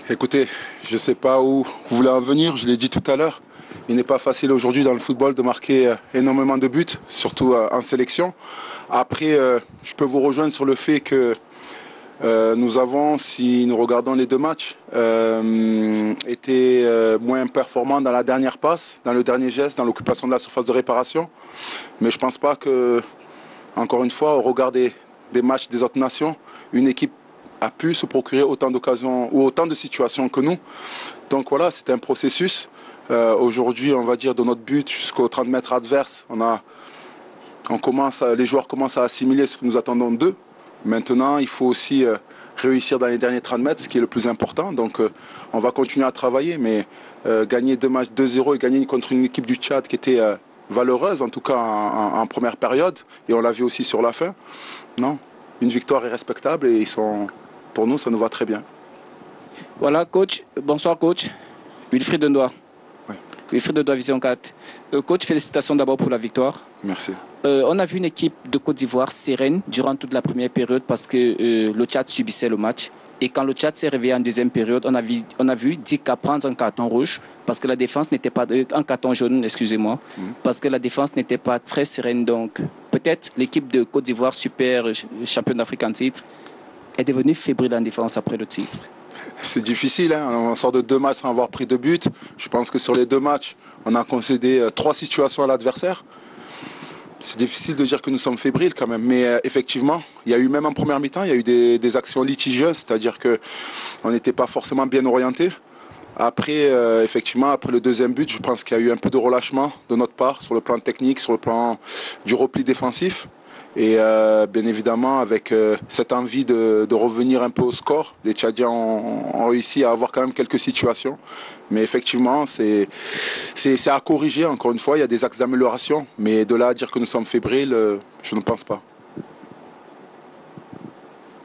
Écoutez, je ne sais pas où vous voulez en venir, je l'ai dit tout à l'heure. Il n'est pas facile aujourd'hui dans le football de marquer énormément de buts, surtout en sélection. Après, je peux vous rejoindre sur le fait que nous avons, si nous regardons les 2 matchs, été moins performants dans la dernière passe, dans le dernier geste, dans l'occupation de la surface de réparation. Mais je ne pense pas que, encore une fois, au regard des matchs des autres nations, une équipe a pu se procurer autant d'occasions ou autant de situations que nous. Donc voilà, c'est un processus. Aujourd'hui, on va dire de notre but jusqu'aux 30 mètres adverses, les joueurs commencent à assimiler ce que nous attendons d'eux. Maintenant, il faut aussi réussir dans les derniers 30 mètres, ce qui est le plus important. Donc, on va continuer à travailler, mais gagner 2 matchs 2-0 et gagner contre une équipe du Tchad qui était valeureuse, en tout cas en première période, et on l'a vu aussi sur la fin. Non, une victoire est respectable et pour nous, ça nous va très bien. Voilà, coach. Bonsoir, coach. Wilfried Dendoy. Oui. Wilfried Dendoy, Vision 4. Coach, félicitations d'abord pour la victoire. Merci. On a vu une équipe de Côte d'Ivoire sereine durant toute la première période parce que le Tchad subissait le match. Et quand le Tchad s'est réveillé en deuxième période, on a vu Dika prendre un carton rouge parce que la défense n'était pas... un carton jaune, excusez-moi, parce que la défense n'était pas très sereine. Donc, peut-être l'équipe de Côte d'Ivoire, super champion d'Afrique en titre, est devenue fébrile en défense après le titre. C'est difficile, hein. On sort de 2 matchs sans avoir pris de but. Je pense que sur les 2 matchs, on a concédé 3 situations à l'adversaire. C'est difficile de dire que nous sommes fébriles quand même, mais effectivement, il y a eu même en première mi-temps, il y a eu des actions litigieuses, c'est-à-dire qu'on n'était pas forcément bien orienté. Après, effectivement, après le deuxième but, je pense qu'il y a eu un peu de relâchement de notre part sur le plan technique, sur le plan du repli défensif. Et bien évidemment, avec cette envie de revenir un peu au score, les Tchadiens ont réussi à avoir quand même quelques situations. Mais effectivement, c'est à corriger, encore une fois, il y a des axes d'amélioration. Mais de là à dire que nous sommes fébriles, je ne pense pas.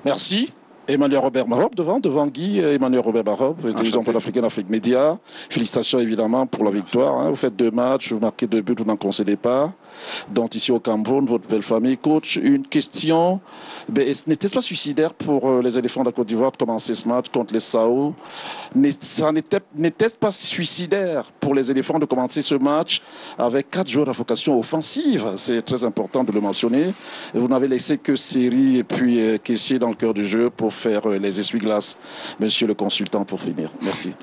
Merci. Emmanuel Robert Marob devant Guy, Emmanuel Robert Marob, dirigeant pour l'Afrique et l'Afrique Média. Félicitations évidemment pour la victoire. Hein. Vous faites 2 matchs, vous marquez 2 buts, vous n'en concédez pas. Donc ici au Cameroun, votre belle famille. Coach, une question. N'était-ce pas suicidaire pour les éléphants de la Côte d'Ivoire de commencer ce match contre les Sao? N'était-ce pas suicidaire pour les éléphants de commencer ce match avec 4 joueurs à vocation offensive? C'est très important de le mentionner. Vous n'avez laissé que Seri et puis Kessié dans le cœur du jeu pour faire les essuie-glaces. Monsieur le consultant, pour finir. Merci.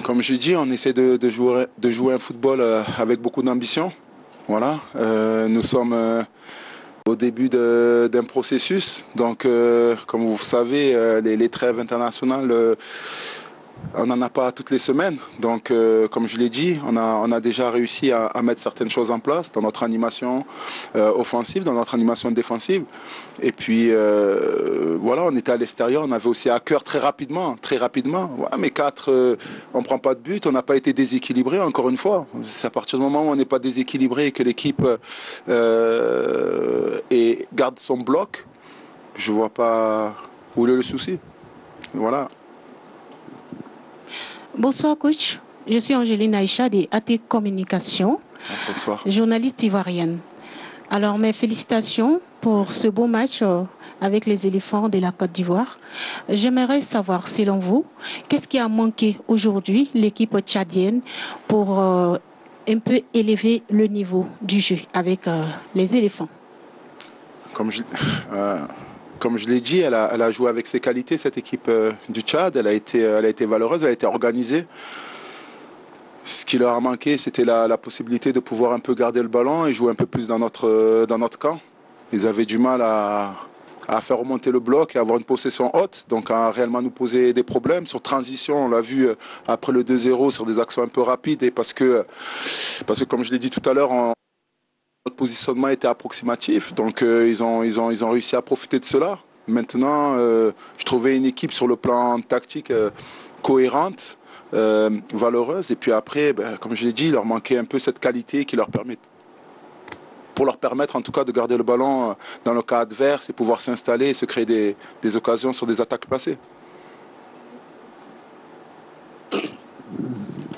Comme je dis, on essaie de jouer un football avec beaucoup d'ambition. Voilà. Nous sommes au début d'un processus. Donc, comme vous savez, les trêves internationales, on n'en a pas toutes les semaines. Donc, comme je l'ai dit, on a déjà réussi à mettre certaines choses en place dans notre animation offensive, dans notre animation défensive. Et puis, voilà, on était à l'extérieur. On avait aussi à cœur très rapidement. Voilà, mais 4, on ne prend pas de but. On n'a pas été déséquilibré, encore une fois. C'est à partir du moment où on n'est pas déséquilibré et que l'équipe garde son bloc, je ne vois pas où est le souci. Voilà. Bonsoir coach, je suis Angéline Aïcha de AT Communication, bonsoir. Journaliste ivoirienne. Alors, mes félicitations pour ce beau match avec les éléphants de la Côte d'Ivoire. J'aimerais savoir, selon vous, qu'est-ce qui a manqué aujourd'hui l'équipe tchadienne pour un peu élever le niveau du jeu avec les éléphants? Comme je l'ai dit, elle a joué avec ses qualités, cette équipe du Tchad. Elle a été valeureuse, elle a été organisée. Ce qui leur a manqué, c'était la possibilité de pouvoir un peu garder le ballon et jouer un peu plus dans notre camp. Ils avaient du mal à faire remonter le bloc et avoir une possession haute, donc à réellement nous poser des problèmes. Sur transition, on l'a vu après le 2-0 sur des actions un peu rapides, et parce que comme je l'ai dit tout à l'heure, notre positionnement était approximatif, donc ils ont réussi à profiter de cela. Maintenant, je trouvais une équipe sur le plan tactique cohérente, valeureuse, et puis après, comme je l'ai dit, il leur manquait un peu cette qualité qui leur permet, pour leur permettre en tout cas de garder le ballon dans le cas adverse et pouvoir s'installer et se créer des occasions sur des attaques placées.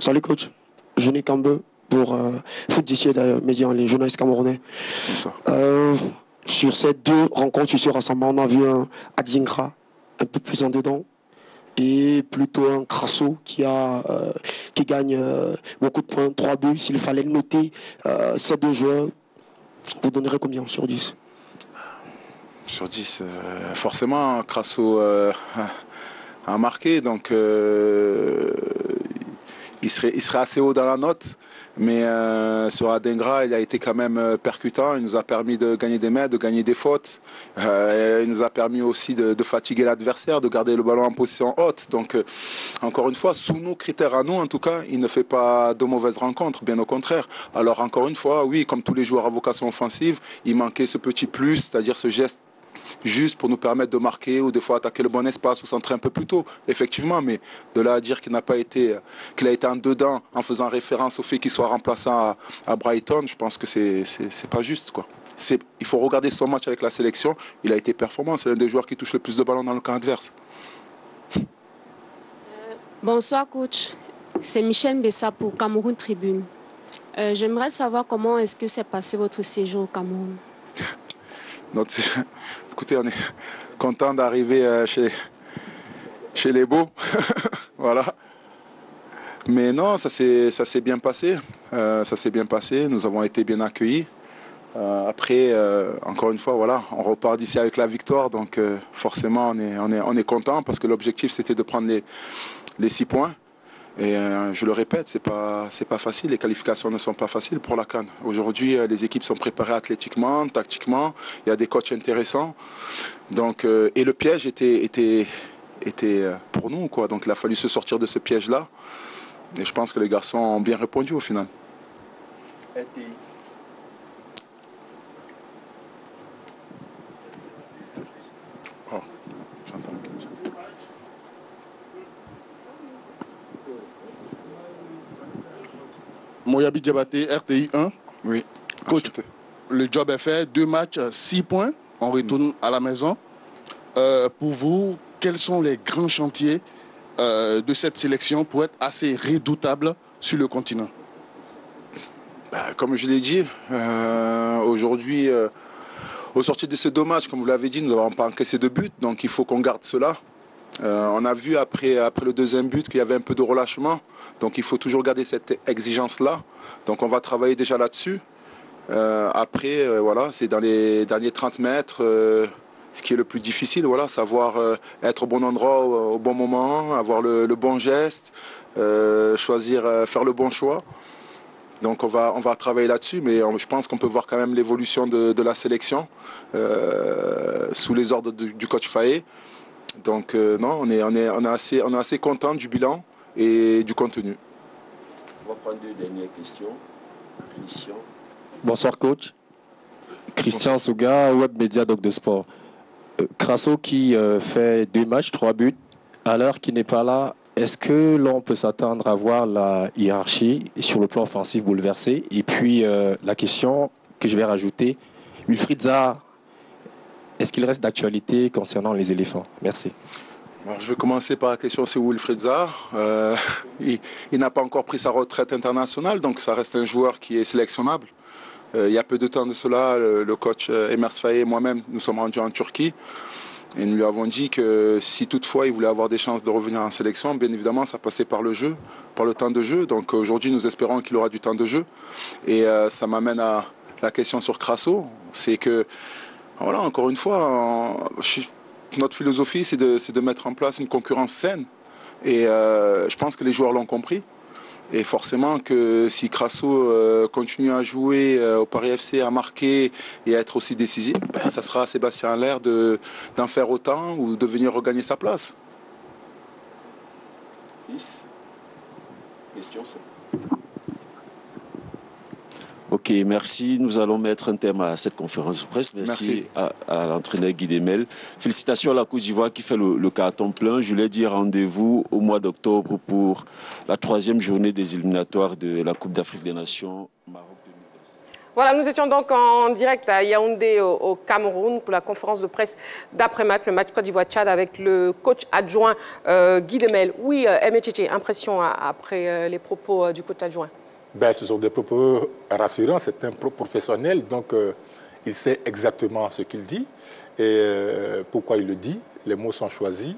Salut coach, Jeanne Cambe pour Foot d'ici Média, les journalistes camerounais. Sur ces deux rencontres, sur ce rassemblement, on a vu un Adzingra un peu plus en dedans et plutôt un Crasso qui gagne beaucoup de points, 3 buts. S'il fallait noter ces deux joueurs, vous donnerez combien sur 10? Sur 10, forcément, Crasso a marqué, donc il serait assez haut dans la note. Mais sur Adzingra, il a été quand même percutant. Il nous a permis de gagner des mètres, de gagner des fautes. Il nous a permis aussi de fatiguer l'adversaire, de garder le ballon en position haute. Donc, encore une fois, sous nos critères à nous, en tout cas, il ne fait pas de mauvaises rencontres, bien au contraire. Alors, encore une fois, oui, comme tous les joueurs à vocation offensive, il manquait ce petit plus, c'est-à-dire ce geste juste pour nous permettre de marquer ou des fois attaquer le bon espace ou centrer un peu plus tôt, effectivement, mais de là à dire qu'il a été en dedans en faisant référence au fait qu'il soit remplaçant à Brighton, je pense que c'est pas juste, quoi. Il faut regarder son match avec la sélection, il a été performant, c'est l'un des joueurs qui touche le plus de ballons dans le camp adverse. Bonsoir coach, c'est Michel Bessa pour Cameroun Tribune. J'aimerais savoir comment est-ce que s'est passé votre séjour au Cameroun. Écoutez, on est content d'arriver chez les beaux. Voilà. Mais non, ça s'est bien passé. Ça s'est bien passé. Nous avons été bien accueillis. Après, encore une fois, voilà, on repart d'ici avec la victoire. Donc forcément, on est content parce que l'objectif, c'était de prendre les 6 points. Et je le répète, c'est pas facile, les qualifications ne sont pas faciles pour la CAN. Aujourd'hui, les équipes sont préparées athlétiquement, tactiquement, il y a des coachs intéressants. Donc, et le piège était pour nous, quoi. Donc il a fallu se sortir de ce piège-là. Et je pense que les garçons ont bien répondu au final. Oh, j'entends. Moyabi Diabaté, RTI 1. Oui. Coach, le job est fait. 2 matchs, 6 points. On retourne à la maison. Pour vous, quels sont les grands chantiers de cette sélection pour être assez redoutable sur le continent? Comme je l'ai dit, aujourd'hui, au sortir de ces 2 matchs, comme vous l'avez dit, nous n'avons pas encaissé de but. Donc il faut qu'on garde cela. On a vu après le 2e but qu'il y avait un peu de relâchement. Donc il faut toujours garder cette exigence-là. Donc on va travailler déjà là-dessus. Après, voilà, c'est dans les derniers 30 mètres, ce qui est le plus difficile, voilà, savoir être au bon endroit au bon moment, avoir le bon geste, choisir, faire le bon choix. Donc on va travailler là-dessus, mais je pense qu'on peut voir quand même l'évolution de la sélection sous les ordres du coach Faé. Donc non, on est assez content du bilan et du contenu. On va prendre 2 dernières questions. Christian. Bonsoir coach. Christian Souga, Web Média Doc de Sport. Crasso qui fait 2 matchs, 3 buts, à l'heure qu'il n'est pas là, est-ce que l'on peut s'attendre à voir la hiérarchie sur le plan offensif bouleversée? Et puis la question que je vais rajouter, Wilfried Zaha, est-ce qu'il reste d'actualité concernant les éléphants? Merci. Alors, je vais commencer par la question sur Wilfried Zaha. Il n'a pas encore pris sa retraite internationale, donc ça reste un joueur qui est sélectionnable. Il y a peu de temps de cela, le coach Emers Faye et moi-même, nous sommes rendus en Turquie. Et nous lui avons dit que si toutefois il voulait avoir des chances de revenir en sélection, bien évidemment, ça passait par le jeu, par le temps de jeu. Donc aujourd'hui, nous espérons qu'il aura du temps de jeu. Et ça m'amène à la question sur Crasso. C'est que, voilà, encore une fois, notre philosophie, c'est de mettre en place une concurrence saine. Et je pense que les joueurs l'ont compris. Et forcément que si Crasso continue à jouer au Paris FC, à marquer et à être aussi décisif, ben, ça sera à Sébastien Haller d'en faire autant ou de venir regagner sa place. Question, ça. Ok, merci. Nous allons mettre un terme à cette conférence de presse. Merci. À l'entraîneur Guy Demel. Félicitations à la Côte d'Ivoire qui fait le carton plein. Je l'ai dit, rendez-vous au mois d'octobre pour la 3e journée des éliminatoires de la Coupe d'Afrique des Nations Maroc 2017. Voilà, nous étions donc en direct à Yaoundé au Cameroun pour la conférence de presse d'après-match, le match Côte d'Ivoire-Tchad avec le coach adjoint Guy Demel. Oui, Aimé Tchétché, impression après les propos du coach adjoint? Ben, ce sont des propos rassurants, c'est un professionnel, donc il sait exactement ce qu'il dit et pourquoi il le dit, les mots sont choisis.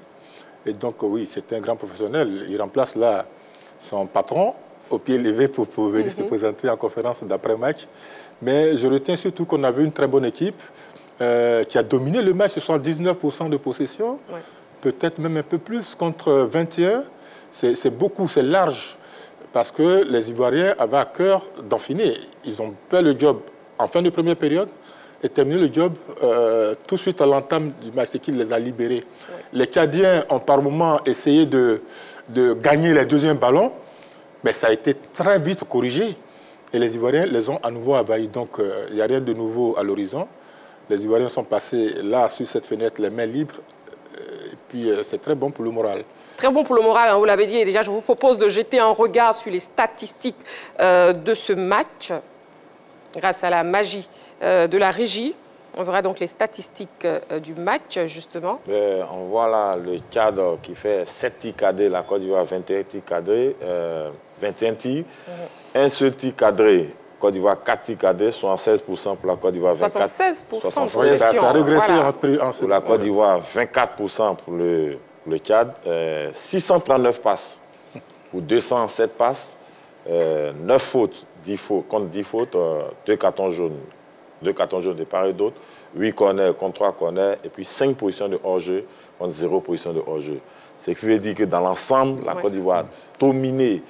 Et donc oui, c'est un grand professionnel, il remplace là son patron au pied levé pour venir se présenter en conférence d'après-match. Mais je retiens surtout qu'on a vu une très bonne équipe qui a dominé le match, 79% de possession, peut-être même un peu plus contre 21, c'est beaucoup, c'est large. Parce que les Ivoiriens avaient à cœur d'en finir. Ils ont fait le job en fin de première période et terminé le job tout de suite à l'entame du match, c'est qu'il les a libérés. Les Tchadiens ont par moments essayé de gagner les deuxièmes ballons, mais ça a été très vite corrigé. Et les Ivoiriens les ont à nouveau envahis. Donc il n'y a rien de nouveau à l'horizon. Les Ivoiriens sont passés là, sur cette fenêtre, les mains libres. Et puis c'est très bon pour le moral. Très bon pour le moral, hein, vous l'avez dit. Et déjà, je vous propose de jeter un regard sur les statistiques de ce match. Grâce à la magie de la régie, on verra donc les statistiques du match, justement. On voit là le Tchad qui fait 7 tirs cadrés, la Côte d'Ivoire 21 tirs cadrés, 21 tirs. Un seul tir cadré, Côte d'Ivoire 4 tirs cadrés, 76% pour la Côte d'Ivoire, 24%. 76% de possession. Ça a régressé pour la Côte d'Ivoire, 24% pour le Tchad, 639 passes pour 207 passes, 9 fautes, 10 fautes contre 10 fautes, 2 cartons jaunes de part et d'autre, 8 corners contre 3 corners, et puis 5 positions de hors-jeu contre 0 position de hors-jeu. Ce qui veut dire que dans l'ensemble, la Côte d'Ivoire a dominé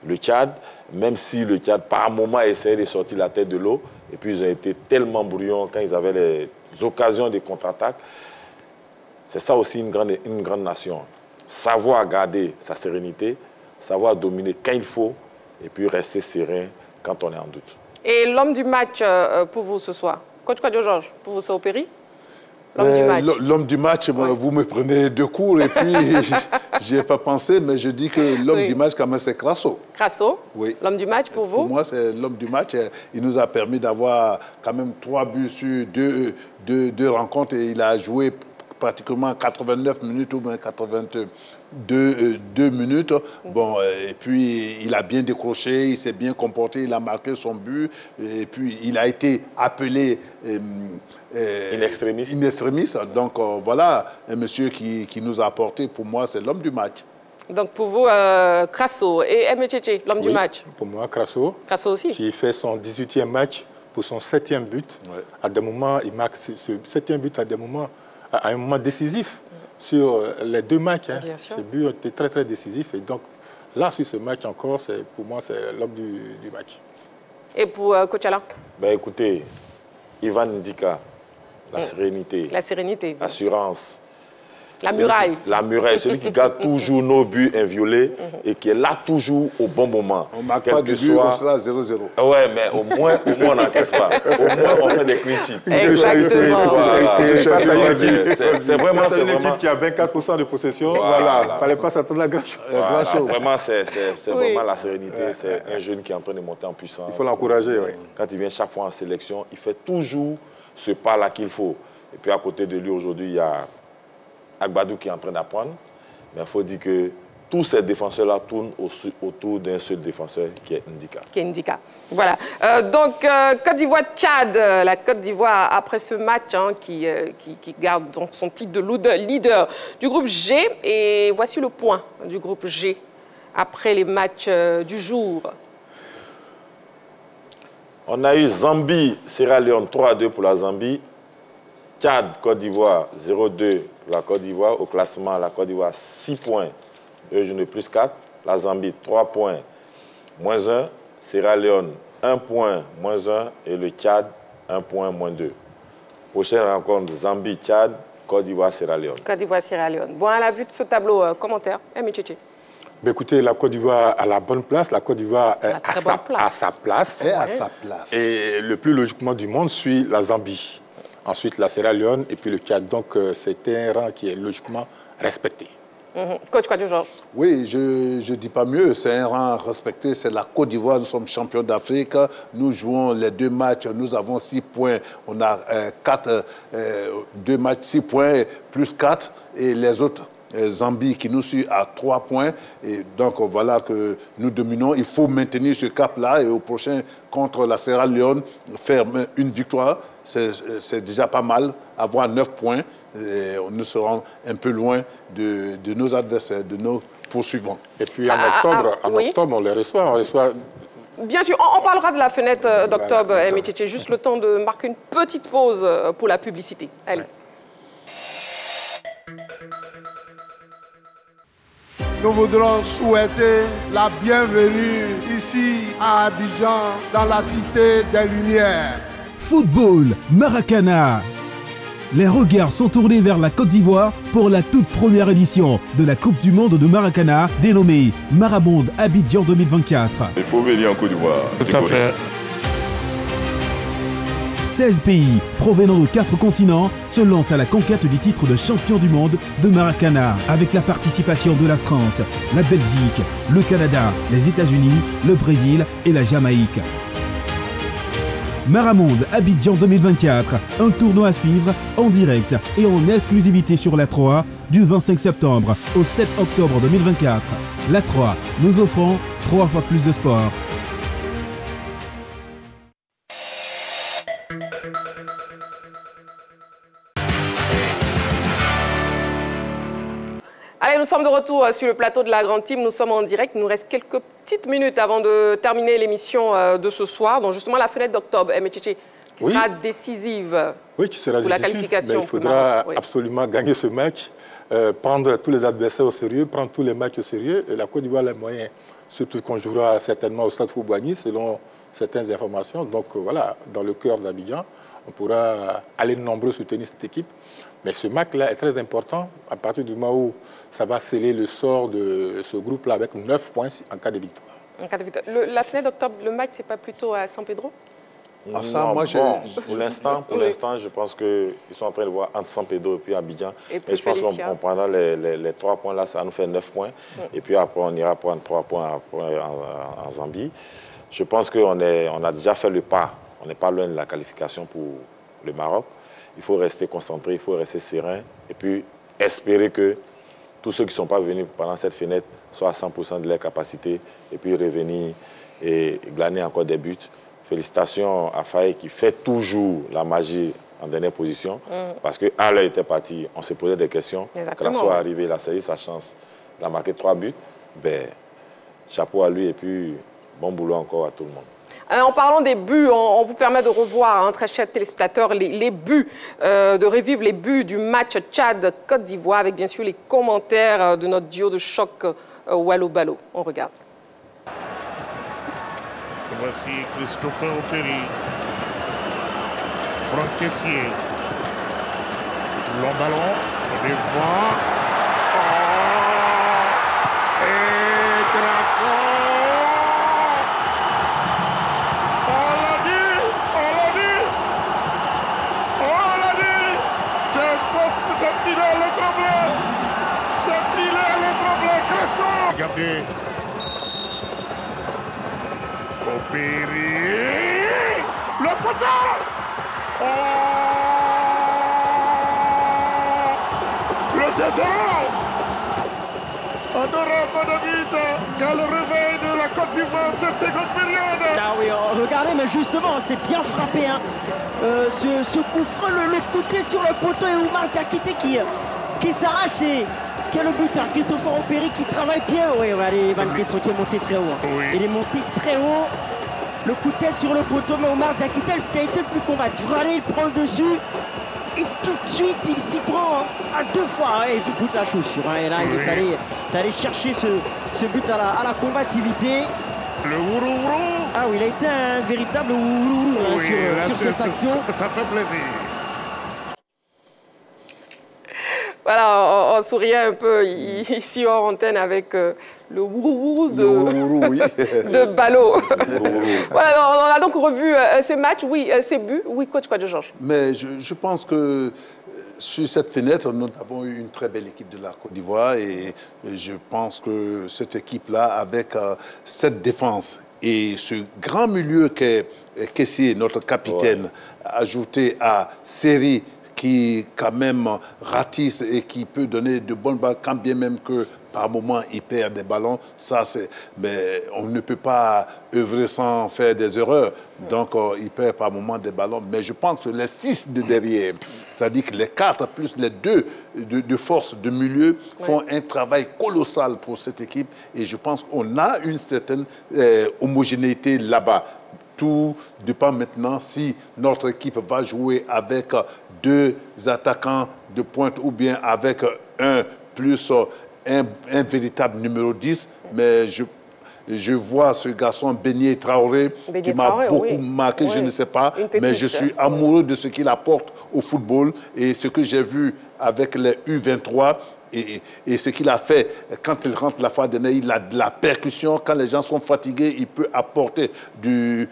le Tchad, même si le Tchad, par moment, essayait de sortir la tête de l'eau, et puis ils ont été tellement bruyants quand ils avaient les occasions de contre-attaque. C'est ça aussi une grande nation. Savoir garder sa sérénité, savoir dominer quand il faut, et puis rester serein quand on est en doute. Et l'homme du match pour vous ce soir? Coach Kwadjo Georges, pour vous c'est Opéry? L'homme du match. L'homme du match, vous me prenez deux cours et puis j'y ai pas pensé, mais je dis que l'homme du match quand même c'est Crasso. Crasso? Oui. L'homme du match pour vous? Pour moi c'est l'homme du match. Il nous a permis d'avoir quand même 3 buts sur deux rencontres et il a joué pratiquement 89 minutes ou bien 82 minutes. Bon, et puis il a bien décroché, il s'est bien comporté, il a marqué son but. Et puis il a été appelé in extremis. Donc voilà, un monsieur qui nous a apporté, pour moi, c'est l'homme du match. Donc pour vous, Crasso et Aimé Tchétché, l'homme du match? Pour moi, Crasso. Crasso aussi. Qui fait son 18e match pour son 7e but. À des moments, il marque ce 7e but à un moment décisif sur les 2 matchs. Hein. Ce but était très très décisif. Et donc là, sur ce match encore, pour moi, c'est l'homme du match. Et pour Coach Alain? Écoutez, Ivan Ndika, la sérénité. La sérénité. L'assurance. La muraille. La muraille, celui qui garde toujours nos buts inviolés et qui est là toujours au bon moment. On ne marque pas de but comme cela, 0-0. Ouais, mais au moins on n'encaisse pas. Au moins on fait des clean sheets. Exactement. C'est vraiment une équipe qui a 24% de possession. Voilà. Il ne fallait pas s'attendre à grand-chose. Vraiment, c'est vraiment la sérénité. C'est un jeune qui est en train de monter en puissance. Il faut l'encourager, oui. Quand il vient chaque fois en sélection, il fait toujours ce pas-là qu'il faut. Et puis à côté de lui, aujourd'hui, il y a Agbadou qui est en train d'apprendre, mais il faut dire que tous ces défenseurs-là tournent autour d'un seul défenseur qui est Ndika. Voilà. Donc, Côte d'Ivoire-Tchad, la Côte d'Ivoire, après ce match, qui garde donc son titre de leader du groupe G. Et voici le point du groupe G après les matchs du jour. On a eu Zambie-Sierra Leone 3-2 pour la Zambie. Tchad-Côte d'Ivoire 0-2 pour la Côte d'Ivoire. Au classement, la Côte d'Ivoire 6 points. Le journée plus 4, la Zambie 3 points, moins 1, Sierra Leone 1 point, moins 1 et le Tchad 1 point, moins 2. Prochaine rencontre, Zambie, Tchad, Côte d'Ivoire, Sierra Leone. Côte d'Ivoire, Sierra Leone. Bon, à la vue de ce tableau, commentaire, Emi Tchétché. Écoutez, la Côte d'Ivoire a la bonne place, la Côte d'Ivoire est à sa place. Et le plus logiquement du monde suit la Zambie. Ensuite, la Sierra Leone et puis le Tchad. Donc, c'est un rang qui est logiquement respecté. Coach Georges. Oui, je ne dis pas mieux. C'est un rang respecté. C'est la Côte d'Ivoire. Nous sommes champions d'Afrique. Nous jouons les 2 matchs. Nous avons 6 points. On a 2 matchs, 6 points, plus 4. Et les autres, Zambie qui nous suit à 3 points. Et donc, voilà que nous dominons. Il faut maintenir ce cap-là. Et au prochain, contre la Sierra Leone, faire une victoire, c'est déjà pas mal. Avoir 9 points. Et nous serons un peu loin de nos adversaires, de nos poursuivants. Et puis en octobre, on les reçoit. Bien sûr, on parlera de la fenêtre d'octobre, Emi Tchétché. Juste le temps de marquer une petite pause pour la publicité. Allez. Nous voudrons souhaiter la bienvenue ici à Abidjan, dans la Cité des Lumières. Football, Maracana. Les regards sont tournés vers la Côte d'Ivoire pour la toute première édition de la Coupe du Monde de Maracana, dénommée Maramonde Abidjan 2024. Il faut venir en Côte d'Ivoire. Tout à fait. 16 pays provenant de 4 continents se lancent à la conquête du titre de champion du monde de Maracana, avec la participation de la France, la Belgique, le Canada, les États-Unis, le Brésil et la Jamaïque. Maramonde Abidjan 2024, un tournoi à suivre en direct et en exclusivité sur la 3 du 25 septembre au 7 octobre 2024. La 3, nous offrons 3 fois plus de sport. Allez, nous sommes de retour sur le plateau de la Grande Team. Nous sommes en direct. Il nous reste quelques petites minutes avant de terminer l'émission de ce soir. Donc justement, la fenêtre d'octobre, Emi Tchétché, qui sera décisive pour la qualification. Mais il faudra absolument gagner ce match, prendre tous les adversaires au sérieux, prendre tous les matchs au sérieux. Et la Côte d'Ivoire a les moyens, surtout qu'on jouera certainement au Stade Fouboigny, selon certaines informations. Donc voilà, dans le cœur d'Abidjan, on pourra aller nombreux soutenir cette équipe. Mais ce match-là est très important à partir du moment où ça va sceller le sort de ce groupe-là avec 9 points en cas de victoire. En cas de victoire. La fenêtre d'octobre, le match, c'est pas plutôt à San Pedro? Pour l'instant, je pense qu'ils sont en train de voir entre San Pedro et puis Abidjan. Et je pense qu'on prendra les 3 points là, ça nous fait 9 points. Et puis après, on ira prendre 3 points en Zambie. Je pense qu'on a déjà fait le pas. On n'est pas loin de la qualification pour le Maroc. Il faut rester concentré, il faut rester serein et puis espérer que tous ceux qui ne sont pas venus pendant cette fenêtre soient à 100% de leur capacité et puis revenir et glaner encore des buts. Félicitations à Faye qui fait toujours la magie en dernière position parce qu'à l'heure était parti, on se posait des questions. Grasso est arrivé, il a saisi sa chance, il a marqué 3 buts. Ben, chapeau à lui et puis bon boulot encore à tout le monde. En parlant des buts, on vous permet de revoir, très chers téléspectateurs, les buts, de revivre les buts du match Tchad-Côte d'Ivoire avec bien sûr les commentaires de notre duo de choc Wallo-Ballo. On regarde. Voici Christopher Operi, Franck Kessier, long ballon, devant, et Grasso. Regardez. Opéry. Le poteau. Oh. Le 2-0. Oh. Adorable David, quel réveil de la Côte d'Ivoire cette seconde période. Ah oui, regardez, mais justement, c'est bien frappé. Hein. Ce coup franc, le coup de tête sur le poteau et Oumar Diakité qui s'arrache et qui a le buteur. Christopher Opéry qui travaille bien. Oui, allez, Van Guesson qui est monté très haut. Hein. Oui. Il est monté très haut. Le coup de tête sur le poteau, mais Oumar Diakité a été plus combatif. Regardez, il prend le dessus. Et tout de suite, il s'y prend à 2 fois. Et du coup, la chaussure. Hein. Et là, il est allé chercher ce but à la combativité. Le wourou-wourou. Ah oui, il a été un véritable wourou hein, sur cette action. Ça fait plaisir. Voilà, on souriait un peu ici hors antenne avec le wourou de Ballot. Voilà, on a donc revu ces matchs, oui, ces buts. Oui, coach Georges. Mais je pense que sur cette fenêtre, nous avons eu une très belle équipe de la Côte d'Ivoire et je pense que cette équipe-là, avec cette défense et ce grand milieu qu'est Kessié, notre capitaine, ajouté à Série, qui quand même ratisse et qui peut donner de bonnes balles, quand bien même que par moment il perd des ballons, ça c'est... Mais on ne peut pas œuvrer sans faire des erreurs. Donc il perd par moment des ballons. Mais je pense que les 6 de derrière, c'est-à-dire que les 4 plus les 2 de force de milieu font un travail colossal pour cette équipe. Et je pense qu'on a une certaine homogénéité là-bas. Tout dépend maintenant si notre équipe va jouer avec 2 attaquants de pointe ou bien avec un plus un véritable numéro 10. Mais je vois ce garçon Beignet Traoré qui m'a beaucoup marqué, je ne sais pas, mais je suis amoureux de ce qu'il apporte au football et ce que j'ai vu avec les U23. Et ce qu'il a fait, quand il rentre la fois dernière, il a de la percussion. Quand les gens sont fatigués, il peut apporter du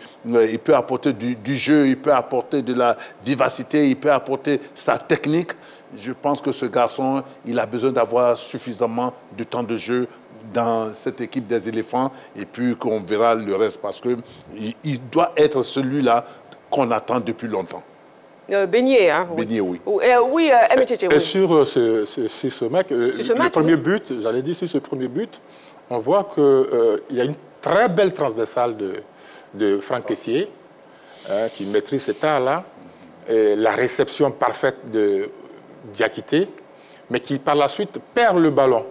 jeu, il peut apporter de la vivacité, il peut apporter sa technique. Je pense que ce garçon, il a besoin d'avoir suffisamment de temps de jeu dans cette équipe des éléphants et puis qu'on verra le reste parce qu'il doit être celui-là qu'on attend depuis longtemps. Beignet, hein? Beignet, oui. Oui, MTT, oui. Et sur ce mec, le premier but, j'allais dire sur ce premier but, on voit qu'il y a une très belle transversale de Franck Kessié, qui maîtrise cet art-là, la réception parfaite de Diakité, mais qui par la suite perd le ballon.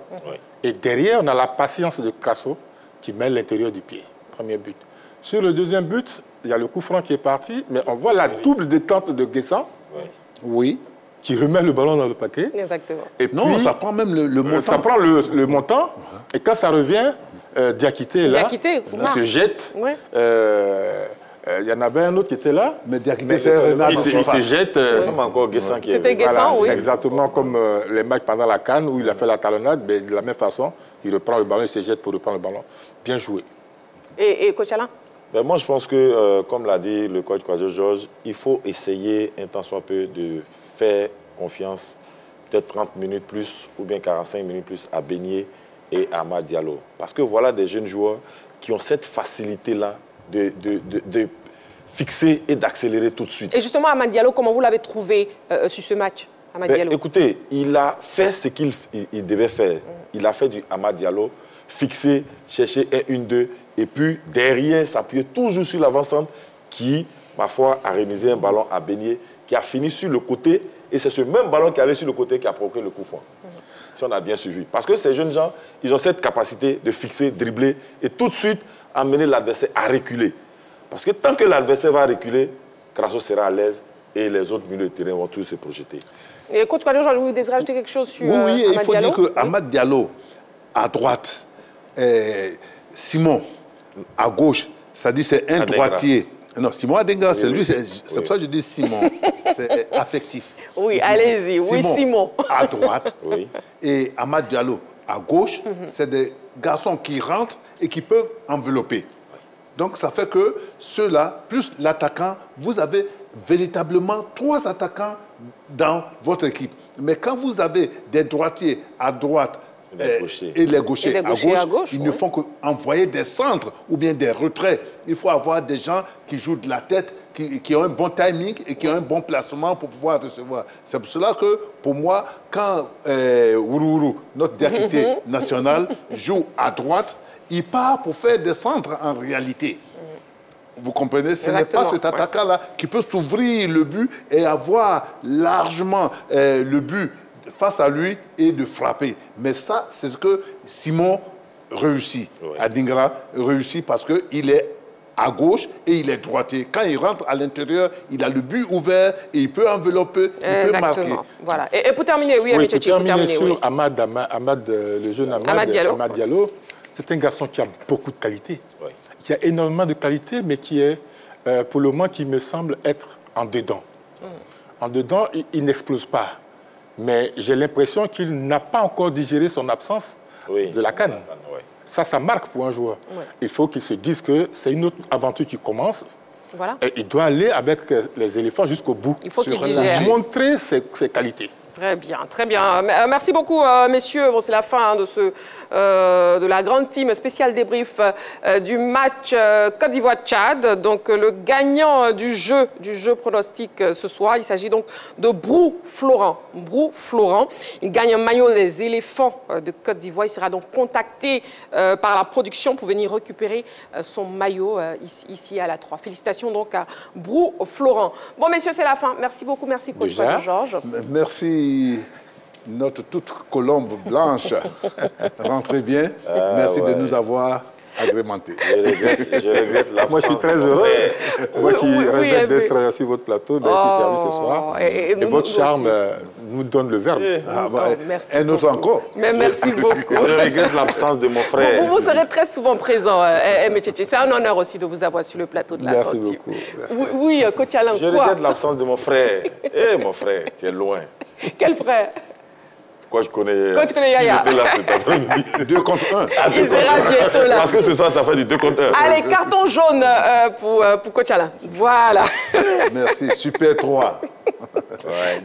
Et derrière, on a la patience de Crasso qui met l'intérieur du pied. Premier but. Sur le deuxième but, il y a le coup franc qui est parti, mais on voit la double détente de Guessan, qui remet le ballon dans le paquet. Exactement. Et puis, non, ça prend même le montant. Ça prend le montant, et quand ça revient, Diakité est là, il se jette. Il y en avait un autre qui était là, mais Diakité, il se jette. encore Guessan qui est... C'était Guessan, oui. Exactement comme les matchs pendant la CAN où il a fait la talonnade, mais de la même façon, il reprend le ballon, il se jette pour reprendre le ballon. Bien joué. Et coach Alain? Moi, je pense que, comme l'a dit le coach Georges, il faut essayer un tant soit peu de faire confiance, peut-être 30 minutes plus ou bien 45 minutes plus à Beignet et à Amad Diallo. Parce que voilà des jeunes joueurs qui ont cette facilité-là de fixer et d'accélérer tout de suite. Et justement, Amad Diallo, comment vous l'avez trouvé sur ce match, Amad Diallo? Écoutez, il a fait ce qu'il devait faire. Il a fait du Amad Diallo, fixer, chercher 1-1-2, et puis derrière, s'appuyer toujours sur l'avancante qui, parfois, a remisé un ballon à Beignet, qui a fini sur le côté, et c'est ce même ballon qui allait sur le côté qui a provoqué le coup franc. Si on a bien suivi. Parce que ces jeunes gens, ils ont cette capacité de fixer, dribbler, et tout de suite amener l'adversaire à reculer. Parce que tant que l'adversaire va reculer, Crasso sera à l'aise, et les autres milieux de terrain vont tous se projeter. Et coach Georges, vous désirez rajouter quelque chose sur Amad Diallo? Il faut dire que Amad Diallo, à droite, Simon, à gauche, ça dit c'est un droitier. Non, Simon Adenga, c'est lui, c'est pour ça que je dis Simon. C'est affectif. Oui, allez-y. Oui, Simon. À droite. Et Amad Diallo, à gauche, c'est des garçons qui rentrent et qui peuvent envelopper. Donc, ça fait que ceux-là, plus l'attaquant, vous avez véritablement 3 attaquants dans votre équipe. Mais quand vous avez des droitiers à droite, et les gauchers à gauche, ils ne font qu'envoyer des centres ou bien des retraits. Il faut avoir des gens qui jouent de la tête, qui ont un bon timing et qui ont un bon placement pour pouvoir recevoir. C'est pour cela que, pour moi, quand Wourourou, notre Diakité national, joue à droite, il part pour faire des centres en réalité. Vous comprenez? Ce n'est pas cet attaquant-là qui peut s'ouvrir le but et avoir largement le but face à lui et de frapper. Mais ça, c'est ce que Simon réussit. Adingra réussit parce qu'il est à gauche et il est droitier. Quand il rentre à l'intérieur, il a le but ouvert et il peut envelopper, il peut marquer. Voilà. Et pour terminer, oui, pour terminer sur Amad, le jeune Amad Diallo, c'est un garçon qui a beaucoup de qualité. Qui a énormément de qualité, mais qui est, pour le moment, qui me semble être en dedans. En dedans, il n'explose pas. Mais j'ai l'impression qu'il n'a pas encore digéré son absence de la CAN. Ça marque pour un joueur. Il faut qu'il se dise que c'est une autre aventure qui commence. Voilà. Et il doit aller avec les éléphants jusqu'au bout. Il faut qu'il digère. Montrer ses qualités. Très bien, très bien. Merci beaucoup, messieurs. Bon, c'est la fin de la grande team spéciale débrief du match Côte d'Ivoire-Tchad. Donc, le gagnant du jeu pronostic ce soir, il s'agit donc de Brou Florent. Brou Florent, il gagne un maillot des éléphants de Côte d'Ivoire. Il sera donc contacté par la production pour venir récupérer son maillot ici à la 3. Félicitations donc à Brou Florent. Bon, messieurs, c'est la fin. Merci beaucoup. Merci, coach Georges. Merci. Notre toute colombe blanche. Rentrez bien. Merci de nous avoir agrémenté. Je regrette la Moi, je suis très heureux. Moi qui rêvais d'être sur votre plateau, je suis servi ce soir. Et votre charme nous donne le verbe. Merci un autre encore. Mais merci beaucoup. Je regrette l'absence de mon frère. Vous serez très souvent présent, Métchéché. C'est un honneur aussi de vous avoir sur le plateau de la Merci beaucoup. Oui, coach Alain, je regrette l'absence de mon frère. Mon frère, tu es loin. Quel frère? Quoi, je connais Yaya. Là, cet après-midi. 2 contre 1. Il sera bientôt là. Parce que ce soir, ça fait du 2 contre 1. Allez, carton jaune pour coach Alain. Voilà. Merci, super 3.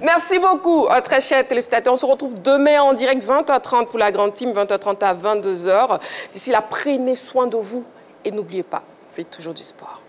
Merci beaucoup, très chers téléspectateurs. On se retrouve demain en direct, 20h30 pour la grande team, 20h30 à 22h. D'ici là, prenez soin de vous et n'oubliez pas, faites toujours du sport.